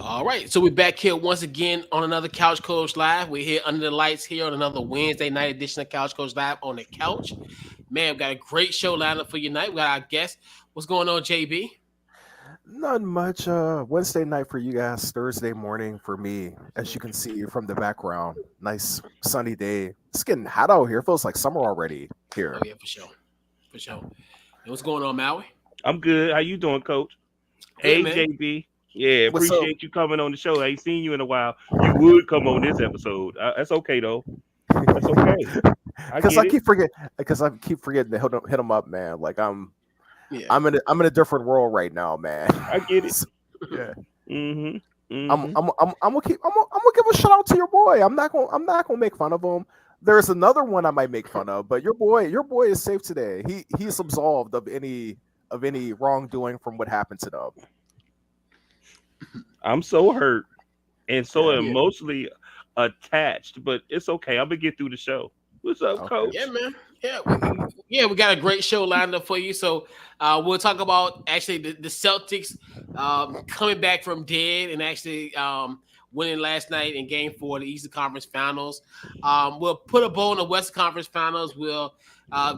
All right, so we're back here once again on another Couch Coach Live. We're here under the lights here on another Wednesday night edition of Couch Coach Live on the couch. Man, we got a great show lined up for you tonight. We got our guest. What's going on, JB? Not much. Wednesday night for you guys, Thursday morning for me. As you can see from the background, nice sunny day. It's getting hot out here. Feels like summer already Oh here. yeah, for sure. And what's going on, Maui? I'm good. How you doing, Coach? Good Hey, man. JB. Yeah, What's up? appreciate you coming on the show. I ain't seen you in a while. You would come on this episode. That's okay though. That's okay. I Because get I it. keep forget. Because I keep forgetting to hit him up, man. Like I'm Yeah. I'm in a different world right now, man. I get it. So, yeah. Mhm. I'm Mhm. I'm I'm I'm gonna keep I'm gonna give a shout out to your boy. I'm not gonna make fun of him. There's another one I might make fun of, but your boy is safe today. He's absolved of any wrongdoing from what happened to them. I'm so hurt and so Yeah. Yeah. emotionally attached, but it's okay. I'm gonna get through the show. What's up, Okay. Yeah, Coach? man. We got a great show lined up for you. So we'll talk about actually the Celtics coming back from dead and actually winning last night in Game 4 of the Eastern Conference Finals. We'll put a bow in the Western Conference Finals. We'll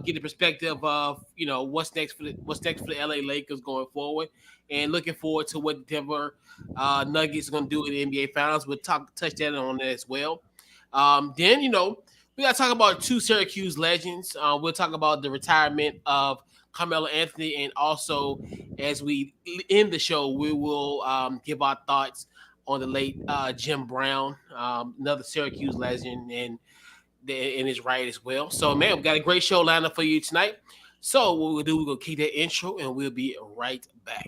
get the perspective of what's next for the LA Lakers going forward, and looking forward to what Denver Nuggets are going to do in the NBA Finals. We'll touch that on that as well. Then we got to talk about two Syracuse legends. We'll talk about the retirement of Carmelo Anthony, and also as we end the show, we will give our thoughts on the late Jim Brown, another Syracuse legend, and in his right as well. So, man, we got a great show lined up for you tonight. So, what we'll do, we're gonna keep that intro, and we'll be right back.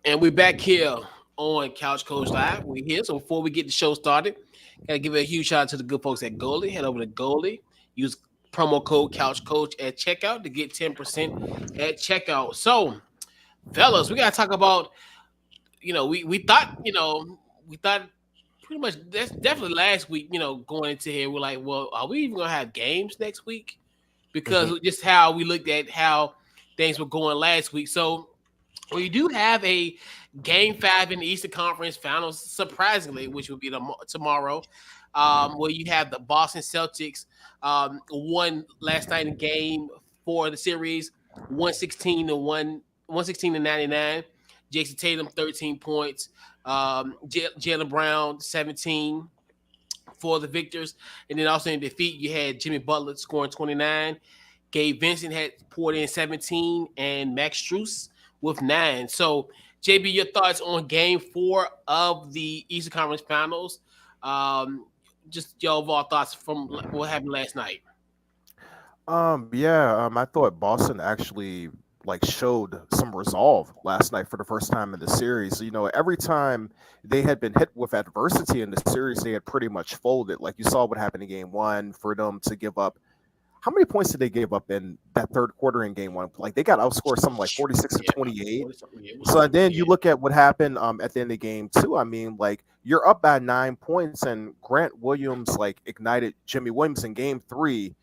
And we're back here on Couch Coach Live. We're here. So before we get the show started, gotta give a huge shout out to the good folks at Goalie. Head over to Goalie. Use promo code Couch Coach at checkout to get 10% at checkout. So, fellas, we gotta talk about, we thought pretty much that's definitely last week, going into here, we're like, well, are we even gonna have games next week? Because Mhm. just how we looked at how things were going last week. So we do have a game 5 in the Eastern Conference Finals, surprisingly, which will be tomorrow, where you have the Boston Celtics won last night in game 4 of the series, 116 to 99. Jason Tatum 13 points, Jalen Brown 17 for the victors, and then also in defeat you had Jimmy Butler scoring 29. Gabe Vincent had poured in 17, and Max Strus with 9. So, JB, your thoughts on Game 4 of the Eastern Conference Finals? Just your overall thoughts from what happened last night. Yeah. I thought Boston actually like showed some resolve last night for the first time in the series. Every time they had been hit with adversity in the series, they had pretty much folded. Like you saw what happened in game one for them to give up. How many points did they give up in that third quarter in game one? Like they got outscored something like 46 to Yeah, 28. 40 something. Yeah, it was So something. then Yeah. you look at what happened at the end of game two. I mean, like you're up by 9 points, and Grant Williams like ignited Jimmy Williams in game three.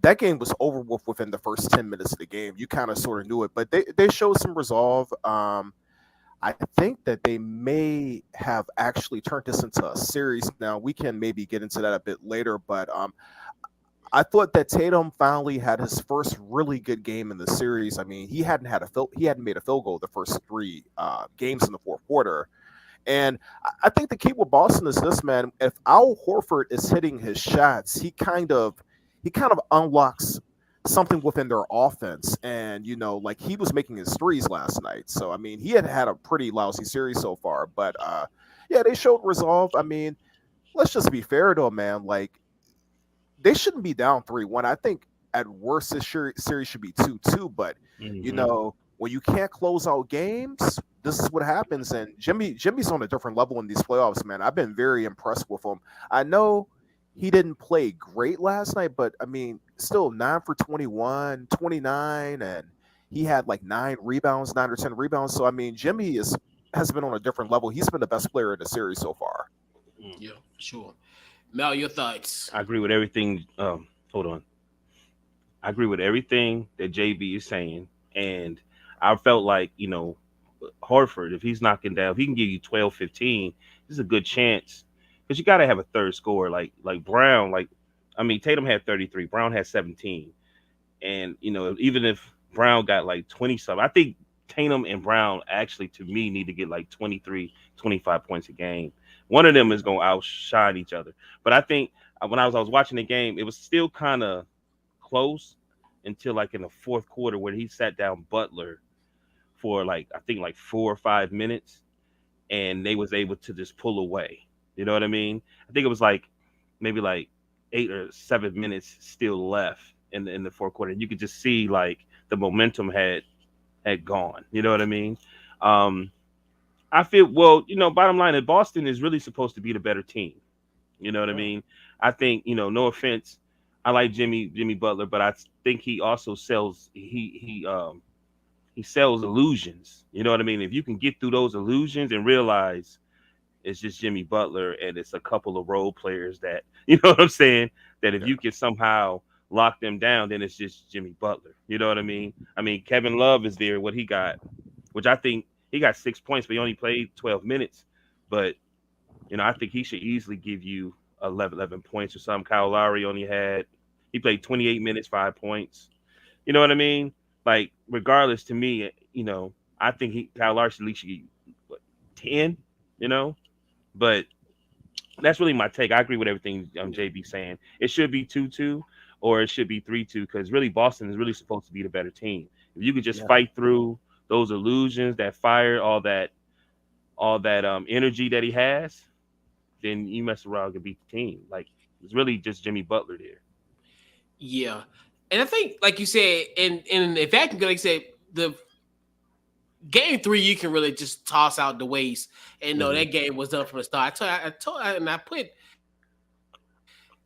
That game was over with within the first 10 minutes of the game. You kind of sort of knew it, but they showed some resolve. I think that they may have actually turned this into a series. Now we can maybe get into that a bit later, but I thought that Tatum finally had his first really good game in the series. I mean, he hadn't made a field goal the first three games in the fourth quarter. And I think the key with Boston is this, man. If Al Horford is hitting his shots, he kind of unlocks something within their offense. And, like he was making his threes last night. So, I mean, he had had a pretty lousy series so far. But, yeah, they showed resolve. I mean, let's just be fair, though, man. Like, they shouldn't be down 3-1. I think at worst, this series should be 2-2. But, Mm-hmm. when you can't close out games, this is what happens. And Jimmy's on a different level in these playoffs, man. I've been very impressed with him. I know he didn't play great last night, but I mean, still 9 for 21, 29, and he had like 9 or 10 rebounds. So I mean, Jimmy has been on a different level. He's been the best player in the series so far. Yeah, sure. Mel, your thoughts? I agree with everything. Hold on. I agree with everything that JB is saying, and I felt like Horford, if he's knocking down, if he can give you 12, 15, this is a good chance because you got to have a third scorer like Brown. Like, I mean, Tatum had 33, Brown had 17, and even if Brown got like 20 something, I think Tatum and Brown actually, to me, need to get like 23, 25 points a game. One of them is going to outshine each other. But I think when I was watching the game, it was still kind of close until like in the fourth quarter where he sat down Butler for like I think like 4 or 5 minutes, and they was able to just pull away. You know what I mean? I think it was like maybe like 8 or 7 minutes still left in the fourth quarter. You could just see like the momentum had gone. You know what I mean? Um, I feel bottom line, that Boston is really supposed to be the better team. You know what I mean? I think no offense, I like Jimmy Butler, but I think he also he sells illusions. You know what I mean? If you can get through those illusions and realize it's just Jimmy Butler and it's a couple of role players that what I'm saying, that if Yeah. you can somehow lock them down, then it's just Jimmy Butler. You know what I mean? I mean, Kevin Love is there. What he got, which I think he got 6 points, but he only played 12 minutes. But I think he should easily give you 11 points or something. Kyle Lowry he played 28 minutes, 5 points. You know what I mean? Like, regardless, to me, I think Kyle Lowry should at least get what, 10. You know, but that's really my take. I agree with everything JB saying. It should be 2-2 or it should be 3-2 because really Boston is really supposed to be the better team. If you could just Yeah. fight through those illusions, that fire, all that energy that he has, then you mess around and beat the team. Like, it's really just Jimmy Butler there. Yeah, and I think, like you said, and if that can go, like you said, the game three you can really just toss out the waste and know Mm-hmm. that game was done from the start. And I put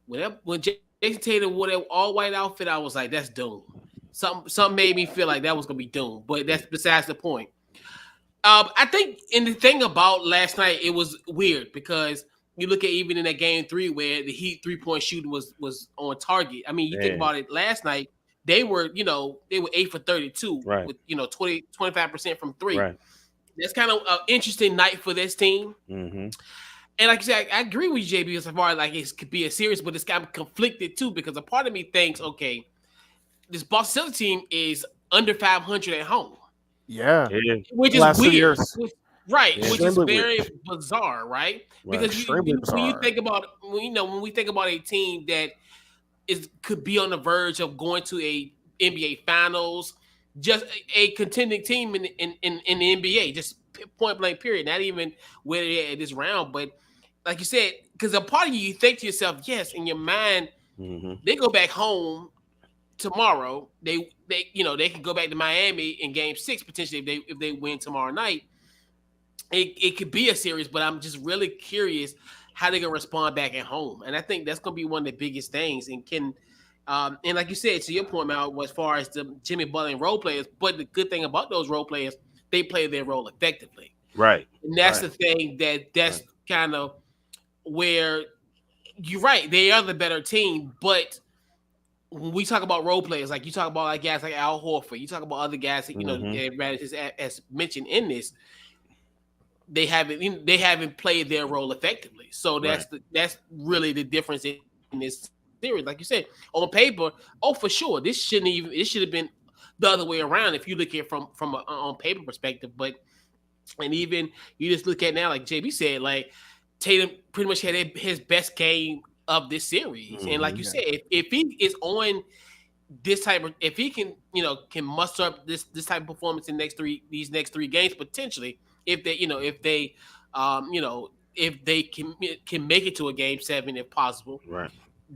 when Jason Tatum wore that all white outfit, I was like, that's doomed. Something made me feel like that was gonna be doomed, but that's besides the point. I think, and the thing about last night, it was weird because you look at even in that game three where the Heat 3-point shooting was on target. I mean, you think Man, about it. Last night they were 8 for 32 right, with 25% from three. right. That's kind of an interesting night for this team. Mm-hmm. And like I said, I agree with you, JB, as far as like it could be a series, but it's kind of conflicted too because a part of me thinks, okay, this Boston Celtics team is under 500 at home, Yeah. Yeah, which is Last two weird, years. right? yeah, Which is Extremely weird. very bizarre, right? right. Because Extremely when you bizarre. think about when we think about a team that could be on the verge of going to a NBA Finals, just a contending team in the NBA, just point blank period. Not even where they're at this round, but like you said, because a part of you think to yourself, yes, in your mind, Mm-hmm. they go back home tomorrow. They can go back to Miami in Game 6 potentially if they win tomorrow night. It could be a series, but I'm just really curious how they're gonna respond back at home, and I think that's gonna be one of the biggest things. And like you said, to your point, Mal, as far as the Jimmy Butler and role players, but the good thing about those role players, they play their role effectively, Right, and that's right, the thing that's right. kind of where you're right. They are the better team, but when we talk about role players, like you talk about like guys like Al Horford, you talk about other guys that Mm-hmm. everybody has mentioned in this, they haven't played their role effectively. So Right. that's really the difference in this series. Like you said, on paper, oh for sure, it should have been the other way around if you look at it from a on paper perspective. But and even you just look at now, like JB said, like Tatum pretty much had his best game of this series. And like Mm-hmm. you Yeah. said, if he is on this type of if he can can muster up this type of performance in these next three games potentially if they if they can make it to a game seven if possible, Right.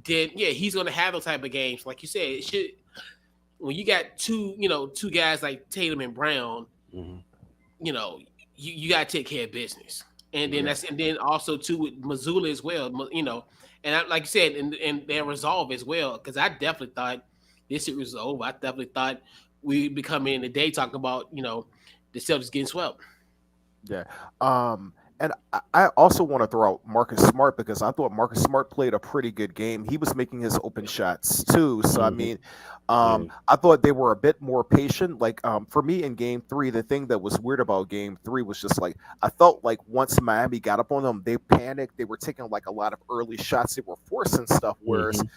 then yeah, he's gonna have those type of games. Like you said, it should when you got two guys like Tatum and Brown, Hmm. you know, you gotta take care of business. And then Right. and then also too with Missoula as well, and like you said, and their resolve as well, because I definitely thought this series was over. I definitely thought we'd be coming in today talking about the Celtics getting swept. Yeah. And I also want to throw out Marcus Smart because I thought Marcus Smart played a pretty good game. He was making his open shots too. So I Hmm. mean, Yeah. I thought they were a bit more patient. Like for me in game three, the thing that was weird about game three was just like I felt like once Miami got up on them, they panicked. They were taking like a lot of early shots. They were forcing stuff. Whereas Hmm.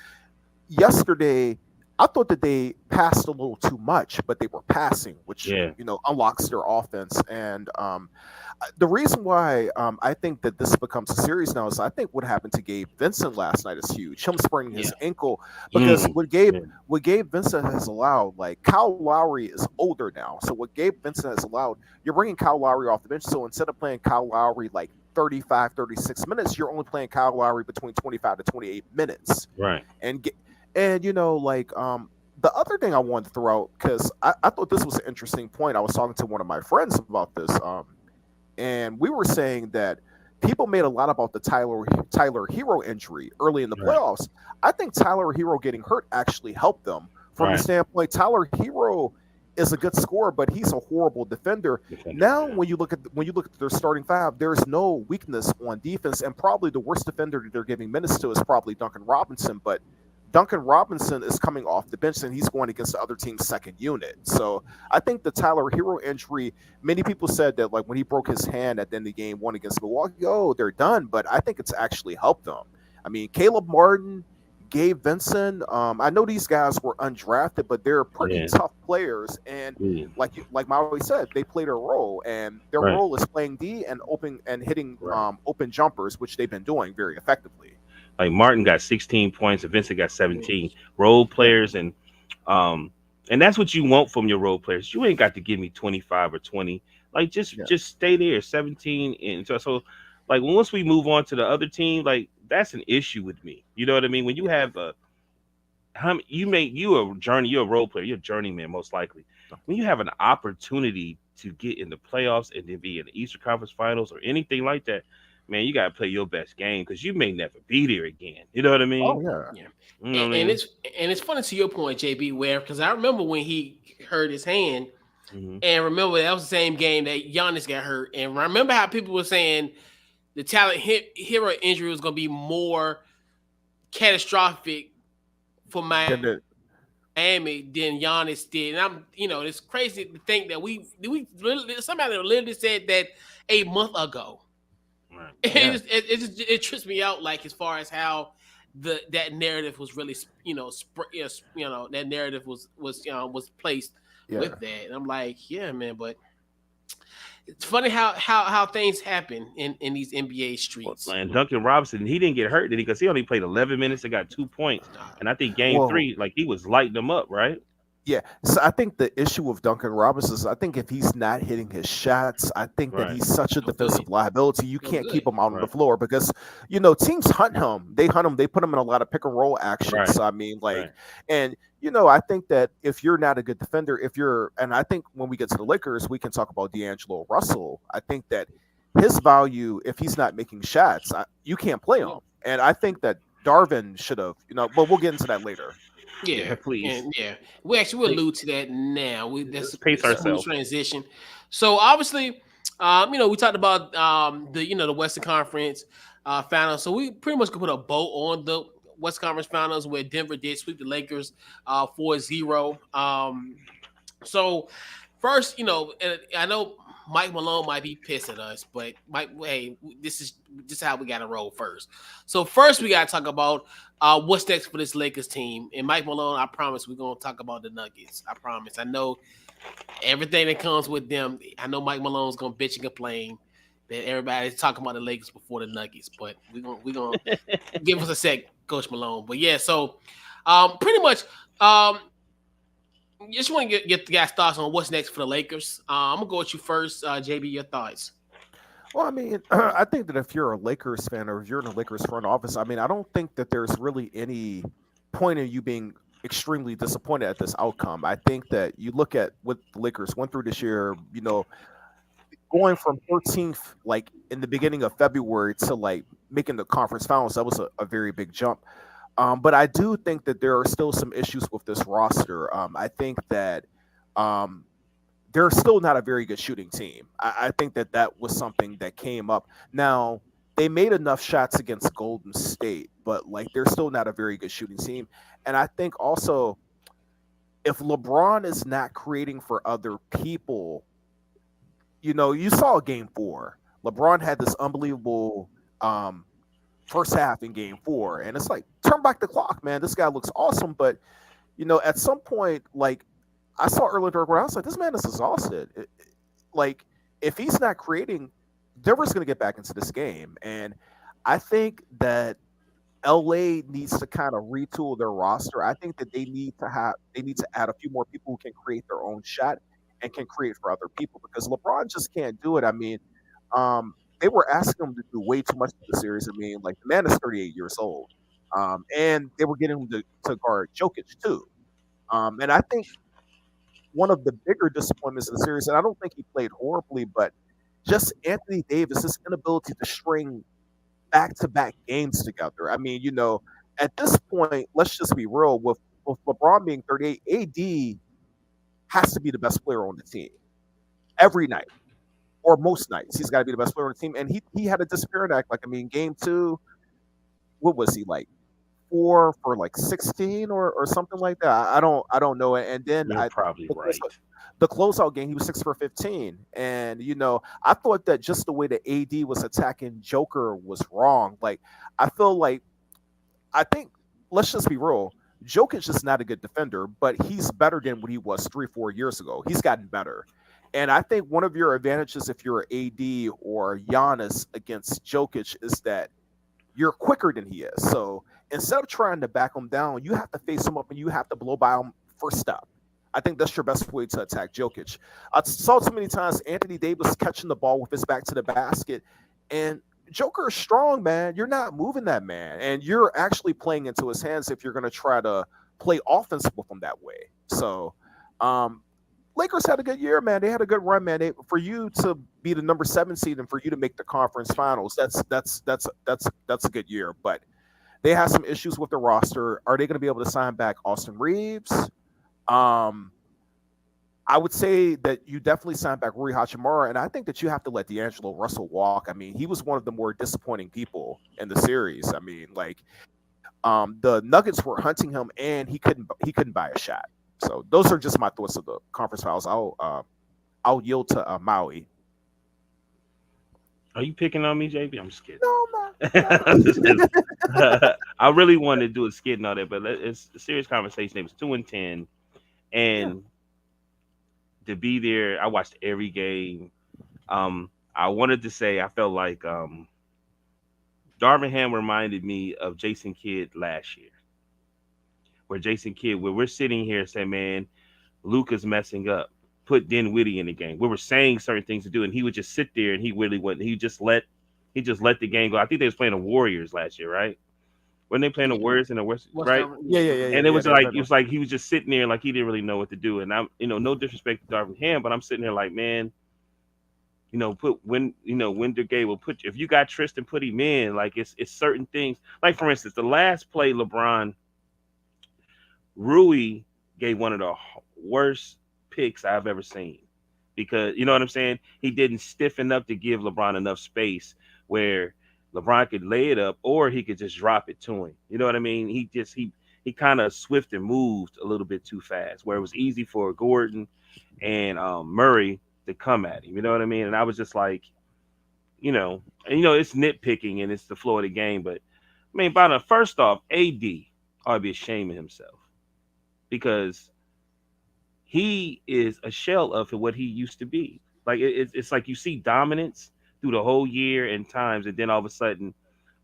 yesterday I thought that they passed a little too much, but they were passing, which Yeah. unlocks their offense. And the reason why I think that this becomes a series now is I think what happened to Gabe Vincent last night is huge. Him spraining Yeah, his ankle because Mm. Yeah. what Gabe Vincent has allowed, like Kyle Lowry is older now, so what Gabe Vincent has allowed, you're bringing Kyle Lowry off the bench. So instead of playing Kyle Lowry like 35, 36 minutes, you're only playing Kyle Lowry between 25 to 28 minutes, Right. and the other thing I wanted to throw out because I thought this was an interesting point. I was talking to one of my friends about this, and we were saying that people made a lot about the Tyler Hero injury early in the Right. playoffs. I think Tyler Hero getting hurt actually helped them from the Right. standpoint. Tyler Hero is a good scorer, but he's a horrible defender. Defender. Now, Yeah. when you look at their starting five, there's no weakness on defense, and probably the worst defender that they're giving minutes to is probably Duncan Robinson. But Duncan Robinson is coming off the bench and he's going against the other team's second unit. So I think the Tyler Hero injury, many people said that like when he broke his hand at the end of game one against Milwaukee, oh, they're done. But I think it's actually helped them. I mean, Caleb Martin, Gabe Vincent, I know these guys were undrafted, but they're pretty Yeah. tough players. And Yeah. like Maui said, they play their role, and their Right. role is playing D and open and hitting Right. open jumpers, which they've been doing very effectively. Like Martin got 16 points, and Vincent got 17. Role Yeah, players, um and that's what you want from your role players. You ain't got to give me 25 or 20. Like just yeah, just stay there, 17. And so like once we move on to the other team, like that's an issue with me. You know what I mean? When you yeah. have you're a role player, you're a journeyman most likely. When you have an opportunity to get in the playoffs and then be in the Eastern Conference Finals or anything like that, man, you gotta play your best game because you may never be there again. You know what I mean? Oh yeah. yeah. You know And, what I and mean? it's funny to your point, JB, where because I remember when he hurt his hand, Hmm. and remember that was the same game that Giannis got hurt, and remember how people were saying the hero injury was going to be more catastrophic for Then Miami the than Giannis did. And it's crazy to think that we somebody literally said that a month ago. Right. yeah, It trips me out, like as far as how that narrative was really that narrative was placed yeah. with that. And I'm like, yeah, man, but it's funny how things happen in these NBA Well, streets. and Duncan Robinson, he didn't get hurt, did he? Because he only played 11 minutes and got 2 points. Uh, And I think game Well, three, like he was lighting them up, right? yeah. So I think the issue with Duncan Robinson is I think if he's not hitting his shots, I think that Right. he's such a no good, defensive liability. You no can't keep good. him out on the Right. floor because teams hunt him. They hunt him. They put him in a lot of pick and roll action. Right. So I mean, like, Right. and I think that if you're not a good defender, and I think when we get to the Lakers, we can talk about D'Angelo Russell. I think that his value, if he's not making shots, you can't play him. And I think that Darvin should have, but we'll get into that later. Yeah, Yeah, please. and yeah, we actually will allude to that now. That's Let's pace a smooth ourselves. transition. So obviously, we talked about the Western Conference finals. So we pretty much could put a bow on the Western Conference finals where Denver did sweep the Lakers 4-0. So first, and I know Mike Malone might be pissed at us, but Mike, hey, this is how we got to roll first. So first, we got to talk about what's next for this Lakers team. And Mike Malone, I promise we're gonna talk about the Nuggets. I promise. I know everything that comes with them. I know Mike Malone's gonna bitch and complain that everybody's talking about the Lakers before the Nuggets, but we're gonna give us a sec, Coach Malone. But yeah, so pretty much. Just want to get the guys' thoughts on what's next for the Lakers. I'm gonna go with you first, JB. Your thoughts? Well, I mean, I think that if you're a Lakers fan or if you're in a Lakers front office, I mean, I don't think that there's really any point in you being extremely disappointed at this outcome. I think that you look at what the Lakers went through this year, going from 13th, like in the beginning of February, to like making the conference finals, that was a very big jump. But I do think that there are still some issues with this roster. I think that um, they're still not a very good shooting team. I think that that was something that came up. Now, they made enough shots against Golden State, but like they're still not a very good shooting team. And I think also if LeBron is not creating for other people, you saw game 4. LeBron had this unbelievable first half in game 4, and it's like turn back the clock, man. This guy looks awesome, but at some point, like I saw earlier in the I was like, this man is exhausted. Like if he's not creating, Denver's going to get back into this game, and I think that LA needs to kind of retool their roster. I think that they need to add a few more people who can create their own shot and can create for other people because LeBron just can't do it. I mean, they were asking him to do way too much in the series. I mean, like the man is 38 years old, and they were getting him to guard Jokic too. And I think one of the bigger disappointments in the series, and I don't think he played horribly, but just Anthony Davis, his inability to string back-to-back games together. I mean, at this point, let's just be real. With LeBron being 38, AD has to be the best player on the team every night or most nights. He's got to be the best player on the team, and he had a disappearing act. Like I mean, game 2, what was he like? 4 for like 16 or something like that. I don't know. And then You're I probably the right. closeout, the closeout game he was 6 for 15, and I thought that just the way that AD was attacking Joker was wrong. Like I feel like I think let's just be real. Jokic is not a good defender, but he's better than what he was 3 4 years ago. He's gotten better. And I think one of your advantages if you're AD or Giannis against Jokic is that you're quicker than he is. So instead of trying to back him down, you have to face him up and you have to blow by him first step. I think that's your best way to attack Jokic. I saw too many times Anthony Davis catching the ball with his back to the basket, and Joker is strong, man. You're not moving that man, and you're actually playing into his hands if you're going to try to play offense with him that way. So, um, Lakers had a good year, man. They had a good run, man. For you to be the number 7 seed and for you to make the conference finals, that's a good year. But they have some issues with the roster. Are they going to be able to sign back Austin Reeves? Um, I would say that you definitely signed back Rui Hachimura, and I think that you have to let D'Angelo Russell walk. I mean, he was one of the more disappointing people in the series. I mean, like the Nuggets were hunting him, and he couldn't buy a shot. So those are just my thoughts of the conference finals. I'll yield to Maui. Are you picking on me, JB? I'm just kidding. No, I'm just man. kidding. I really wanted to do a skit and all that, but it's a serious conversation. It was 2-10, Yeah. and to be there, I watched every game. I wanted to say I felt like Darvin Ham reminded me of Jason Kidd last year, where Jason Kidd, where we're sitting here saying, man, Luka's messing up. Put Dinwiddie in the game. We were saying certain things to do, and he would just sit there and he really wouldn't. He just let the game go. I think they was playing the Warriors last year, right? When they playing the Yeah. Warriors in the West, What's right? that? Yeah, Yeah. yeah, yeah, yeah, And it yeah. was That, like that, it was like he was just sitting there like he didn't really know what to do. And I'm, no disrespect to Darvin Ham, but I'm sitting there like, man, put Winder Gay will put if you got Tristan, put him in. Like it's certain things. Like for instance, the last play, LeBron Rui gave one of the worst picks I've ever seen because you know what I'm saying. He didn't stiffen up to give LeBron enough space where LeBron could lay it up or he could just drop it to him. You know what I mean? He kind of swift and moved a little bit too fast, where it was easy for Gordon and Murray to come at him. You know what I mean? And I was just like, it's nitpicking and it's the flow of the game. But I mean, by the first off, AD ought to be ashamed of himself because he is a shell of what he used to be. Like it's like you see dominance through the whole year and times, and then all of a sudden,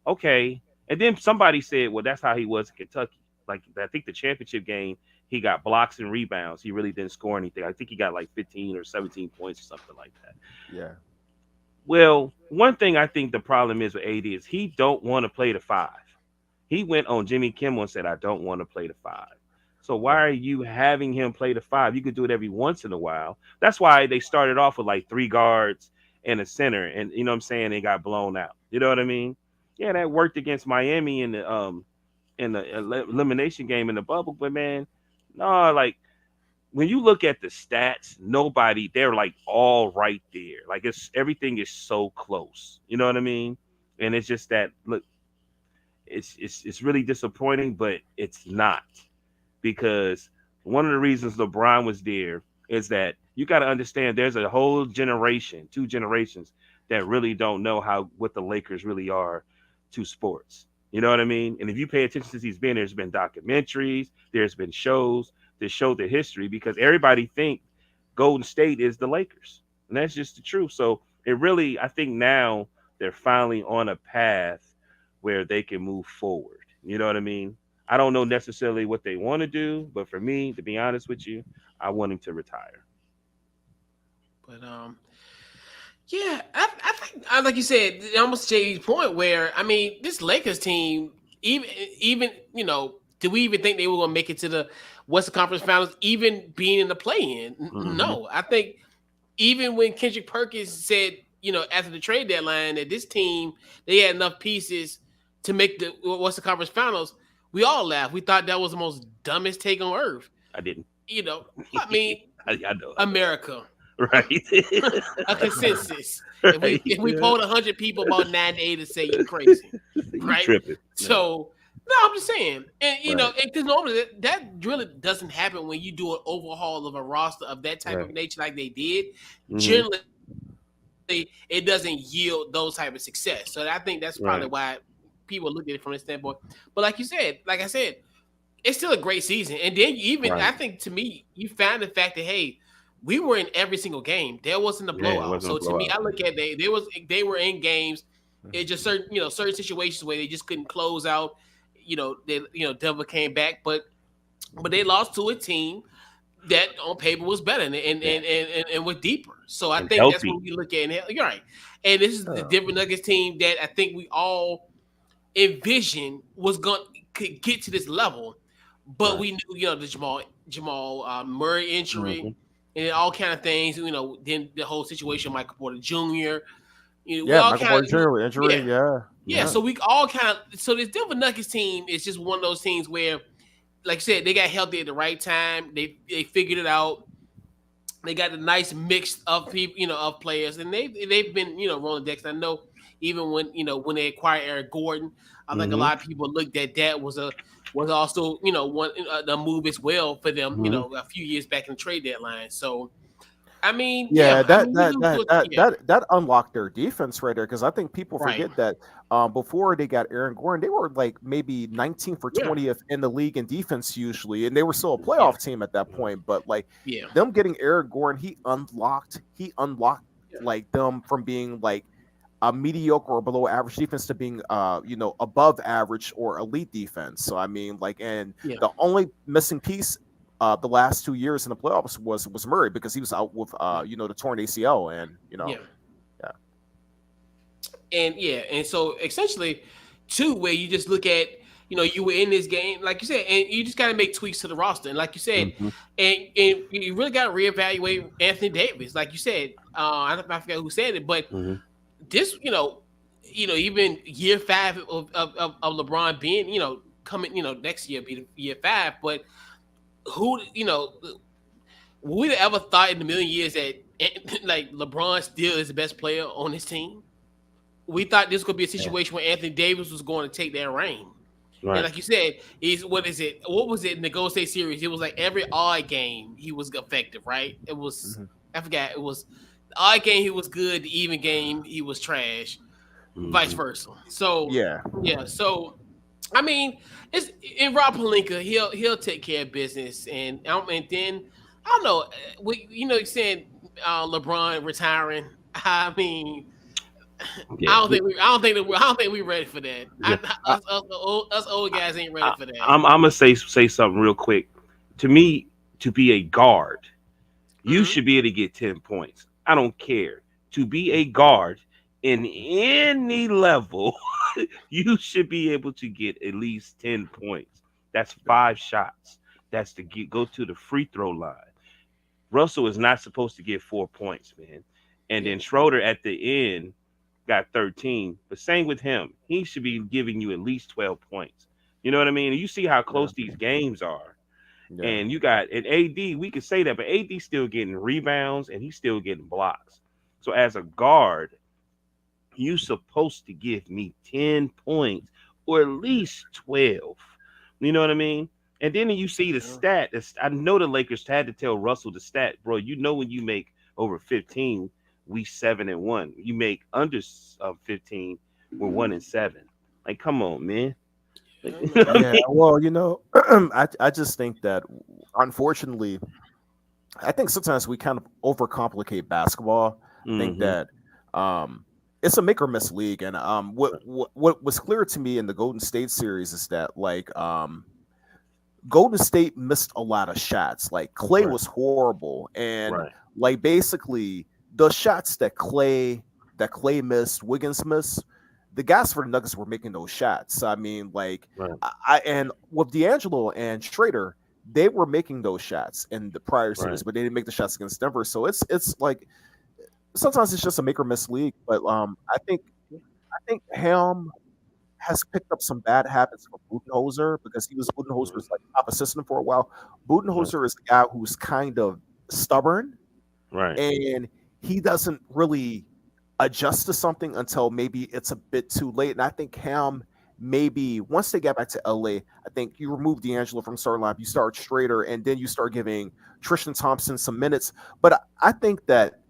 okay. And then somebody said, well, that's how he was in Kentucky. Like I think the championship game, he got blocks and rebounds. He really didn't score anything. I think he got like 15 or 17 points or something like that. Yeah. Well, one thing I think the problem is with AD is he don't want to play the five. He went on Jimmy Kimmel and said, I don't want to play the five. So why Right. are you having him play the five? You could do it every once in a while. That's why they started off with like three guards and a center, and you know what I'm saying, they got blown out. You know what I mean? Yeah, that worked against Miami in the elimination game in the bubble, but man, no, like when you look at the stats, nobody, they're like all right there. Like it's everything is so close. You know what I mean? And it's just that look, it's really disappointing, but it's not, because one of the reasons LeBron was there is that you got to understand there's a whole generation, two generations that really don't know how what the Lakers really are to sports. You know what I mean? And if you pay attention since he's been, there's been documentaries, there's been shows that show the history, because everybody think Golden State is the Lakers, and that's just the truth. So it really, I think now they're finally on a path where they can move forward. You know what I mean? I don't know necessarily what they want to do, but for me, to be honest with you, I want him to retire. But yeah, I think like you said, almost JD's point where I mean, this Lakers team, even did we even think they were going to make it to the Western Conference Finals, even being in the play-in? Mm-hmm. No, I think even when Kendrick Perkins said, after the trade deadline that this team they had enough pieces to make the Western Conference Finals, we all laughed. We thought that was the most dumbest take on earth. I didn't. I mean, I know. America. Right. A consensus. Right. If we polled 100 people, about 9 to 8 to say you're crazy, right? Tripping. So no, I'm just saying, and Right. because normally that really doesn't happen when you do an overhaul of a roster of that type of Right. nature, like they did. Mhm. Generally, it doesn't yield those type of success. So I think that's probably Right. why people look at it from this standpoint. But like I said, it's still a great season. And then even Right. I think to me, you found the fact that hey, we were in every single game. There wasn't a Yeah, it blowout. wasn't So a to me, I blowout. look at they were in games. It's just certain situations where they just couldn't close out. Denver came back, but they lost to a team that on paper was better Yeah. and was deeper. So I And think that's healthy. what we look at. And you're right. And this is the Yeah. Denver Nuggets team that I think we all envisioned was going could get to this level, but Right. we knew the Jamal Murray injury Mhm. and all kind of things. Then the whole situation, Michael Porter Jr. We Yeah, all Michael kind Porter of Jr. with injury. yeah. Yeah. Yeah, Yeah. so we all kind of this Denver Nuggets team is just one of those teams where, like I said, they got healthy at the right time. They figured it out. They got a nice mix of people, of players, and they've been rolling decks. I know even when they acquired Eric Gordon, I think a Mhm. lot of people looked at that was also one the move as well for them. Mhm. A few years back in the trade deadline. So I mean, Yeah, I mean that we that do that look, that yeah, that that unlocked their defense right there, because I think people right, forget that before they got Aaron Gordon, they were like maybe 19th or yeah, 20th in the league in defense usually, and they were still a yeah, playoff team at that point. But like yeah, them getting Aaron Gordon, he unlocked yeah, like them from being like a mediocre or below average defense to being above average or elite defense. So I mean, like, and yeah, the only missing piece the last 2 years in the playoffs was Murray, because he was out with yeah. the torn ACL, and Yeah. yeah. And so essentially, too, where you just look at, you were in this game, like you said, and you just got to make tweaks to the roster, and like you said, Mhm. and you really got to reevaluate Anthony Davis, like you said. I forget who said it, but Mhm. this, even year 5 of LeBron being, coming, next year be year 5, but who, would we ever thought in a million years that like LeBron still is the best player on his team? We thought this could be a Yeah. situation where Anthony Davis was going to take that reign. And Right. like you said, he's what is it? What was it in the Golden State series? It was like every odd game he was effective, right? It was Mhm. I forgot. It was the odd game he was good, the even game he was trash, vice Mhm. versa. So Yeah. yeah, so I mean, it's in Rob Pelinka, he'll take care of business, and then I don't know, saying LeBron retiring. I mean, Yeah. I don't think we're ready for that. Yeah. Us old guys ain't ready for that. I'm gonna say something real quick To me, to be a guard, you Hmm. should be able to get 10 points. I don't care. To be a guard in any level, you should be able to get at least 10 points. That's five shots. That's to go to the free throw line. Russell is not supposed to get 4 points, man. And Yeah. then Schroeder at the end got 13. But same with him. He should be giving you at least 12 points. You know what I mean? And you see how Yeah, close these games are. yeah, And you got an AD, we could say that, but AD still getting rebounds and he's still getting blocks. So as a guard, you supposed to give me 10 points or at least 12. You know what I mean? And then you see the Yeah. stat. I know the Lakers had to tell Russell the stat, bro. You know when you make over 15, we 7-1. You make under 15, we're 1-7. Like, come on, man. Like, Yeah, you know man. what I yeah. mean? Well, I just think that unfortunately, I think sometimes we kind of overcomplicate basketball. I think Mm-hmm. that um, it's a make or miss league, and what was clear to me in the Golden State series is that Golden State missed a lot of shots. Like Clay Right, was horrible, and right, like basically the shots that Clay missed, Wiggins missed. The guys for the Nuggets were making those shots. I mean, like right, and with D'Angelo and Schrader, they were making those shots in the prior right. series, but they didn't make the shots against Denver. So it's like sometimes it's just a make or miss league. But I think Ham has picked up some bad habits from Budenholzer because he was Mhm. Budenholzer's like top assistant for a while. Right, Budenholzer is a guy who's kind of stubborn right, and he doesn't really adjust to something until maybe it's a bit too late. And I think Ham maybe once they get back to LA, I think you remove D'Angelo from starting lineup, you start Schrader, and then you start giving Tristan Thompson some minutes. But I think that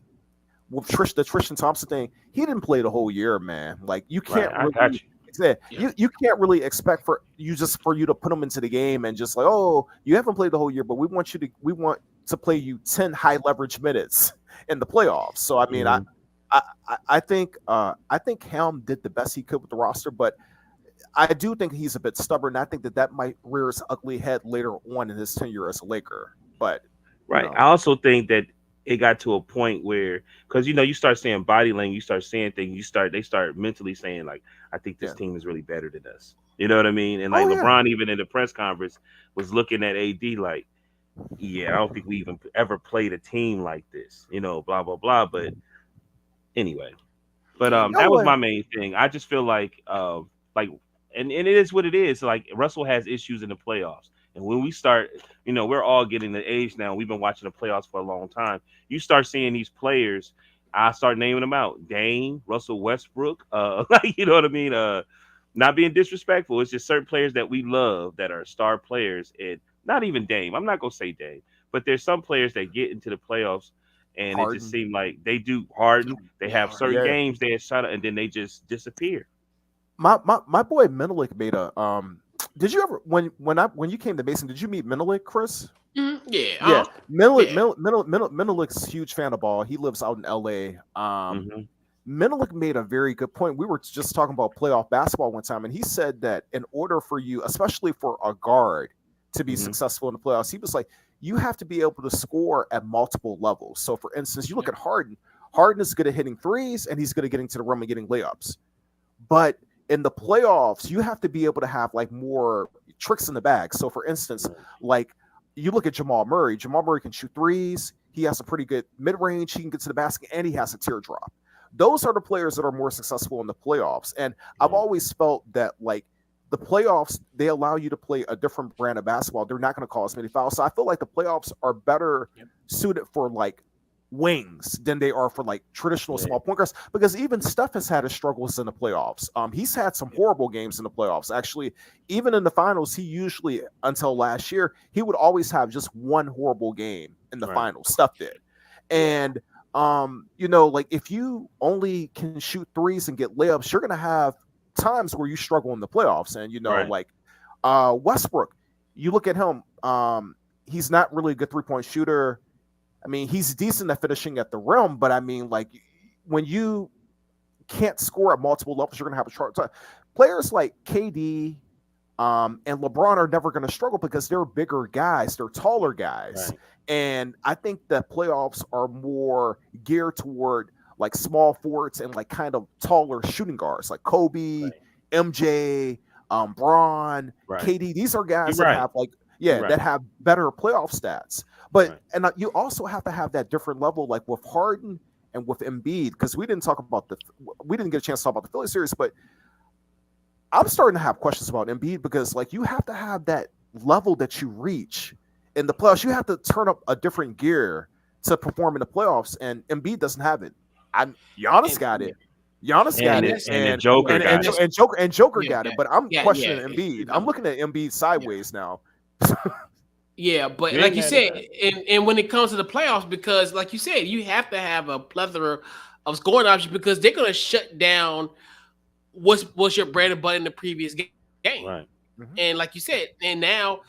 with the Tristan Thompson thing, he didn't play the whole year, man. Like you right. can't I got really you. Yeah. you can't really expect for you to put him into the game and just like, oh, you haven't played the whole year, but we want to play you 10 high leverage minutes in the playoffs. So I mean, Hmm. I think Helm did the best he could with the roster, but I do think he's a bit stubborn. I think that might rear its ugly head later on in his tenure as a Laker. But you Right. know, I also think that it got to a point where, because you start saying body language, you start saying things, they start mentally saying like, I think this yeah. team is really better than us. You know what I mean? And like Oh yeah. LeBron, even in the press conference, was looking at AD like, yeah, I don't think we even ever played a team like this. Blah blah blah. But anyway, but Yeah. No that was way. my main thing. I just feel like and it is what it is. Like Russell has issues in the playoffs. And when we start, we're all getting the age now. We've been watching the playoffs for a long time. You start seeing these players, I start naming them out. Dame, Russell Westbrook, like you know what I mean? Not being disrespectful. It's just certain players that we love that are star players. And not even Dame. I'm not gonna say Dame, but there's some players that get into the playoffs and it just Harden. seemed like they do Harden. They Yeah. have certain Harden. Yeah. games they shut up and then they just disappear. My boy Menelik made a did you ever when you came to Mason, did you meet Menelik, Chris? Mhm. Yeah. Yeah. Menelik Yeah. Menelik's a huge fan of ball. He lives out in LA. Hmm. Menelik made a very good point. We were just talking about playoff basketball one time, and he said that in order for you, especially for a guard, to be Hmm. successful in the playoffs, he was like, you have to be able to score at multiple levels. So, for instance, you look Yeah. at Harden. Harden is good at hitting threes, and he's good at getting to the rim and getting layups. But in the playoffs, you have to be able to have like more tricks in the bag. So, for instance, Right. like you look at Jamal Murray. Jamal Murray can shoot threes. He has a pretty good mid range. He can get to the basket, and he has a teardrop. Those are the players that are more successful in the playoffs. And I've Right. always felt that like the playoffs, they allow you to play a different brand of basketball. They're not going to cause many fouls. So I feel like the playoffs are better Yep. suited for like wings than they are for like traditional Yeah. small point guards because even Steph has had his struggles in the playoffs. He's had some horrible games in the playoffs. Actually, even in the finals, he usually until last year he would always have just one horrible game in the Right. finals. Steph did, Yeah. and like if you only can shoot threes and get layups, you're gonna have times where you struggle in the playoffs. And Right. like Westbrook, you look at him. He's not really a good 3-point shooter. I mean, he's decent at finishing at the rim, but I mean, like when you can't score at multiple levels, you're gonna have a short time. Players like KD, And LeBron are never going to struggle because they're bigger guys, they're taller guys. Right. And I think the playoffs are more geared toward like small forwards and like kind of taller shooting guards like Kobe, Right. MJ, Braun, Right. KD. These are You're guys that right. have like, You're yeah, right. that have better playoff stats. But, Right. and you also have to have that different level, like with Harden and with Embiid, because we didn't get a chance to talk about the Philly series, but I'm starting to have questions about Embiid because like you have to have that level that you reach in the playoffs. You have to turn up a different gear to perform in the playoffs, and Embiid doesn't have it. I'm Giannis And got yeah, it. Giannis and got And it, the, that's and the and yeah, Joker and got and that's it. and Joker and Joker yeah, got it. yeah, But I'm yeah, questioning yeah. Embiid. I'm No, looking at Embiid yeah. sideways now. Yeah, You but ain't like you mad at said, that. and when it comes to the playoffs, because like you said, you have to have a plethora of scoring options because they're gonna shut down what's your bread and butter in the previous game. Right. And Mhm. like you said, and now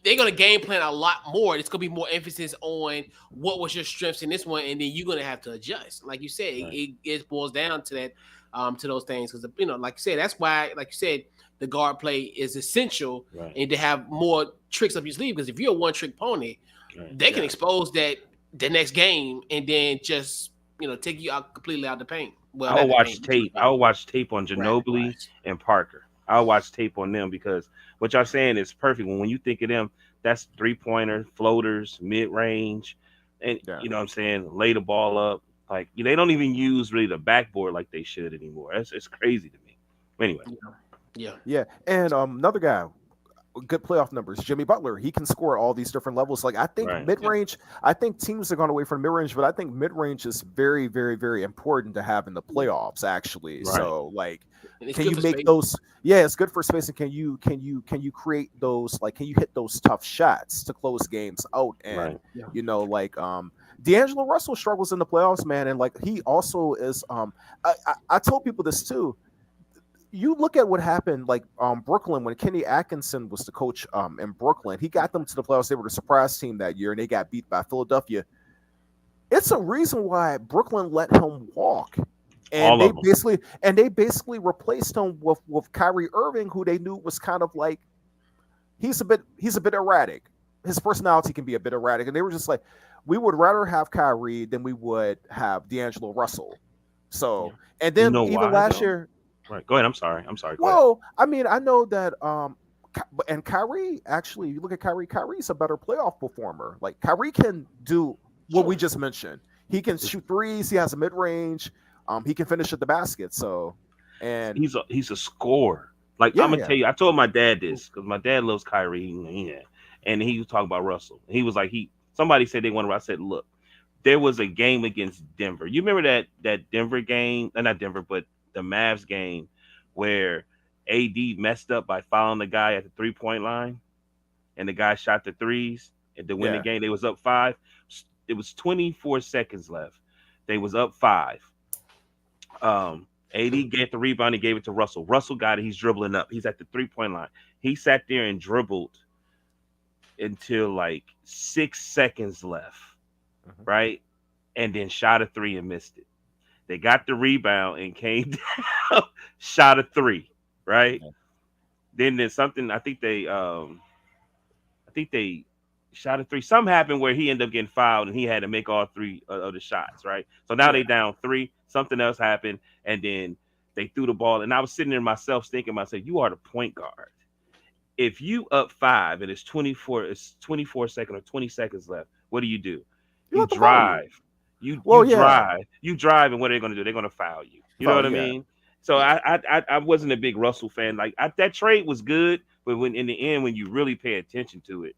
they're gonna game plan a lot more. It's gonna be more emphasis on what was your strengths in this one, and then you're gonna have to adjust. Like you said, Right. it boils down to that, to those things because like you said, that's why, like you said, the guard play is essential, Right. and to have more tricks up your sleeve. Because if you're a one trick pony, Right. they can Yeah, expose that the next game, and then just take you out completely out the paint. Well, I'll not the watch paint, but you tape. know, I'll watch tape on right, Ginobili right, and Parker. I'll watch tape on them because what y'all saying is perfect. When you think of them, that's 3-pointer, floaters, mid range, and yeah. you know what I'm saying, lay the ball up. Like they don't even use really the backboard like they should anymore. It's crazy to me. Anyway, yeah, yeah. Yeah, and another guy, good playoff numbers. Jimmy Butler, he can score all these different levels. Like I think right, mid Yep. range, I think teams are going away from mid range, but I think mid range is very, very, very important to have in the playoffs. Actually, right, so like, And it's can good you for make space. those? Yeah, it's good for space, and can you create those? Like, can you hit those tough shots to close games out? And right. Yeah. like D'Angelo Russell struggles in the playoffs, man, and like he also is. I told people this too. You look at what happened, like Brooklyn when Kenny Atkinson was the coach in Brooklyn. He got them to the playoffs. They were the surprise team that year, and they got beat by Philadelphia. It's a reason why Brooklyn let him walk, and All they of them. basically replaced him with Kyrie Irving, who they knew was kind of like he's a bit erratic. His personality can be a bit erratic, and they were just like, we would rather have Kyrie than we would have D'Angelo Russell. Yeah. So, and You then know even why last though? year, Right. Go ahead. I'm sorry. I'm sorry. Go ahead. well, I mean, I know that and Kyrie actually, you look at Kyrie, Kyrie's a better playoff performer. Like Kyrie can do what we Sure. just mentioned. He can shoot threes, he has a mid-range, he can finish at the basket. So, and He's a scorer. Like I'm yeah, gonna yeah. tell you, I told my dad this because my dad loves Kyrie, and he was talking about Russell. He was like, somebody said they wanted. I said, look, there was a game against Denver. You remember that Denver game? Not Denver, but the Mavs game where AD messed up by fouling the guy at the 3-point line, and the guy shot the threes, and to win the Yeah. game, they was up 5. It was 24 seconds left. They was up 5. AD gave the rebound. He gave it to Russell. Russell got it. He's dribbling up. He's at the 3-point line. He sat there and dribbled until like 6 seconds left, Mhm. right? And then shot a three and missed it. They got the rebound and came down, shot a three, right? Yeah. Then there's something. I think they shot a three. Something happened where he ended up getting fouled and he had to make all 3 of the shots, right? So now Yeah. they down 3. Something else happened, and then they threw the ball. And I was sitting there myself thinking myself, you are the point guard. If you up 5 and it's 24 seconds or 20 seconds left, what do? You You let the ball you. drive. You Well, yeah. drive. You drive, and what are they going to do? They're going to foul you. You know Foul, what I yeah. mean? So Yeah. I wasn't a big Russell fan. Like that trade was good, but when in the end, when you really pay attention to it,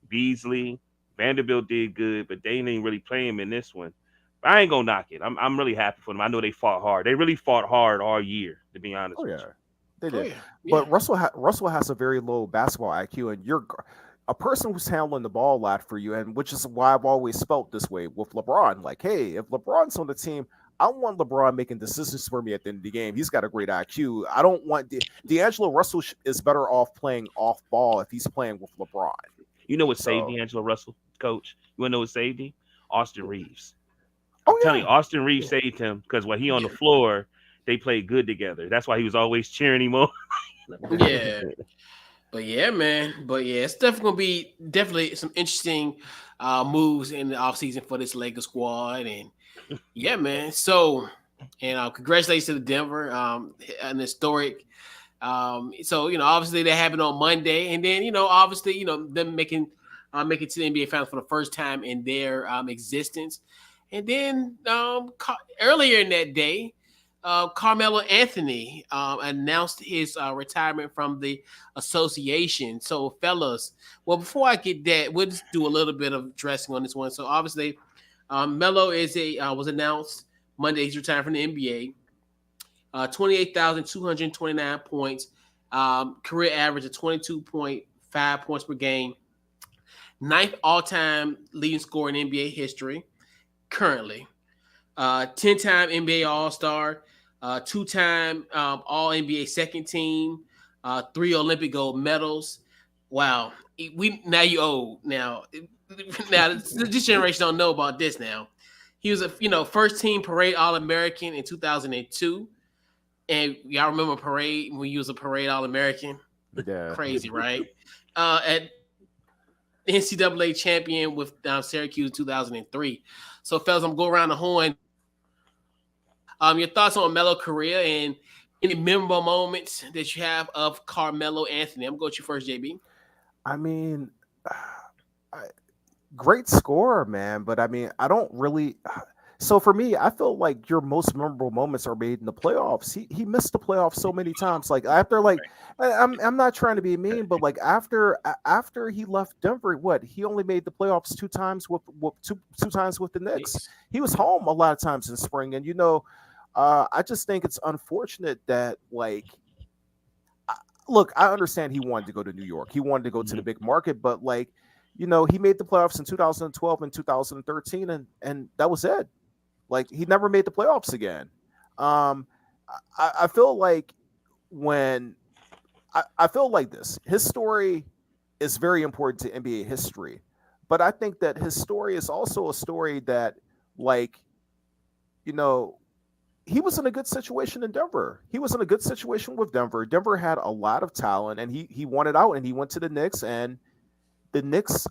Beasley, Vanderbilt did good, but they didn't really play him in this one. But I ain't gonna knock it. I'm really happy for them. I know they fought hard. They really fought hard all year, to be honest Oh with yeah. They Oh did. yeah. Yeah. But Russell has a very low basketball IQ, and you're a person who's handling the ball a lot for you, and which is why I've always felt this way with LeBron. Like, hey, if LeBron's on the team, I want LeBron making decisions for me at the end of the game. He's got a great IQ. I don't want D'Angelo Russell is better off playing off ball if he's playing with LeBron. you. You know what saved So, D'Angelo Russell, coach? You wanna know what saved him? Austin Reeves. I'm oh telling you, yeah, Austin Reeves Yeah. saved him because when he on the Yeah. floor, they played good together. That's why he was always cheering him on. Yeah. But yeah, man. But yeah, it's definitely gonna be definitely some interesting moves in the offseason for this Lakers squad. And yeah, man. So and congratulations to the Denver. An historic. So obviously that happened on Monday, and then obviously them making to the NBA Finals for the first time in their existence, and then earlier in that day, Carmelo Anthony announced his retirement from the association. So, fellas, well, before I get that, we'll just do a little bit of dressing on this one. So, obviously, Melo was announced Monday. He's retiring from the NBA. 28,229 points, career average of 22.5 points per game, ninth all-time leading scorer in NBA history currently. 10-time NBA All-Star, two-time All NBA second team, three Olympic gold medals. Wow, we now you old now. Now this generation don't know about this. Now he was a first team parade All American in 2002, and y'all remember parade when he was a parade All American. Yeah. Crazy, right? At NCAA champion with Syracuse in 2003. So, fellas, I'm going around the horn. Your thoughts on Melo career and any memorable moments that you have of Carmelo Anthony. I'm going to you first, JB. I mean, I, great scorer, man. But I mean, I don't really. So for me, I feel like your most memorable moments are made in the playoffs. He missed the playoffs so many times. Like after I'm not trying to be mean, but like after he left Denver, what he only made the playoffs two times with two times with the Knicks. Knicks. He was Yep. home a lot of times in spring, and I just think it's unfortunate that look, I understand he wanted to go to New York. He wanted to go to the Mhm. big market, but he made the playoffs in 2012 and 2013, and that was it. Like he never made the playoffs again. Um, I feel like when I feel like this, his story is very important to NBA history, but I think that his story is also a story that, like, you know, he was in a good situation in Denver. He was in a good situation with Denver. Denver had a lot of talent, and he wanted out, and he went to the Knicks, and the Knicks,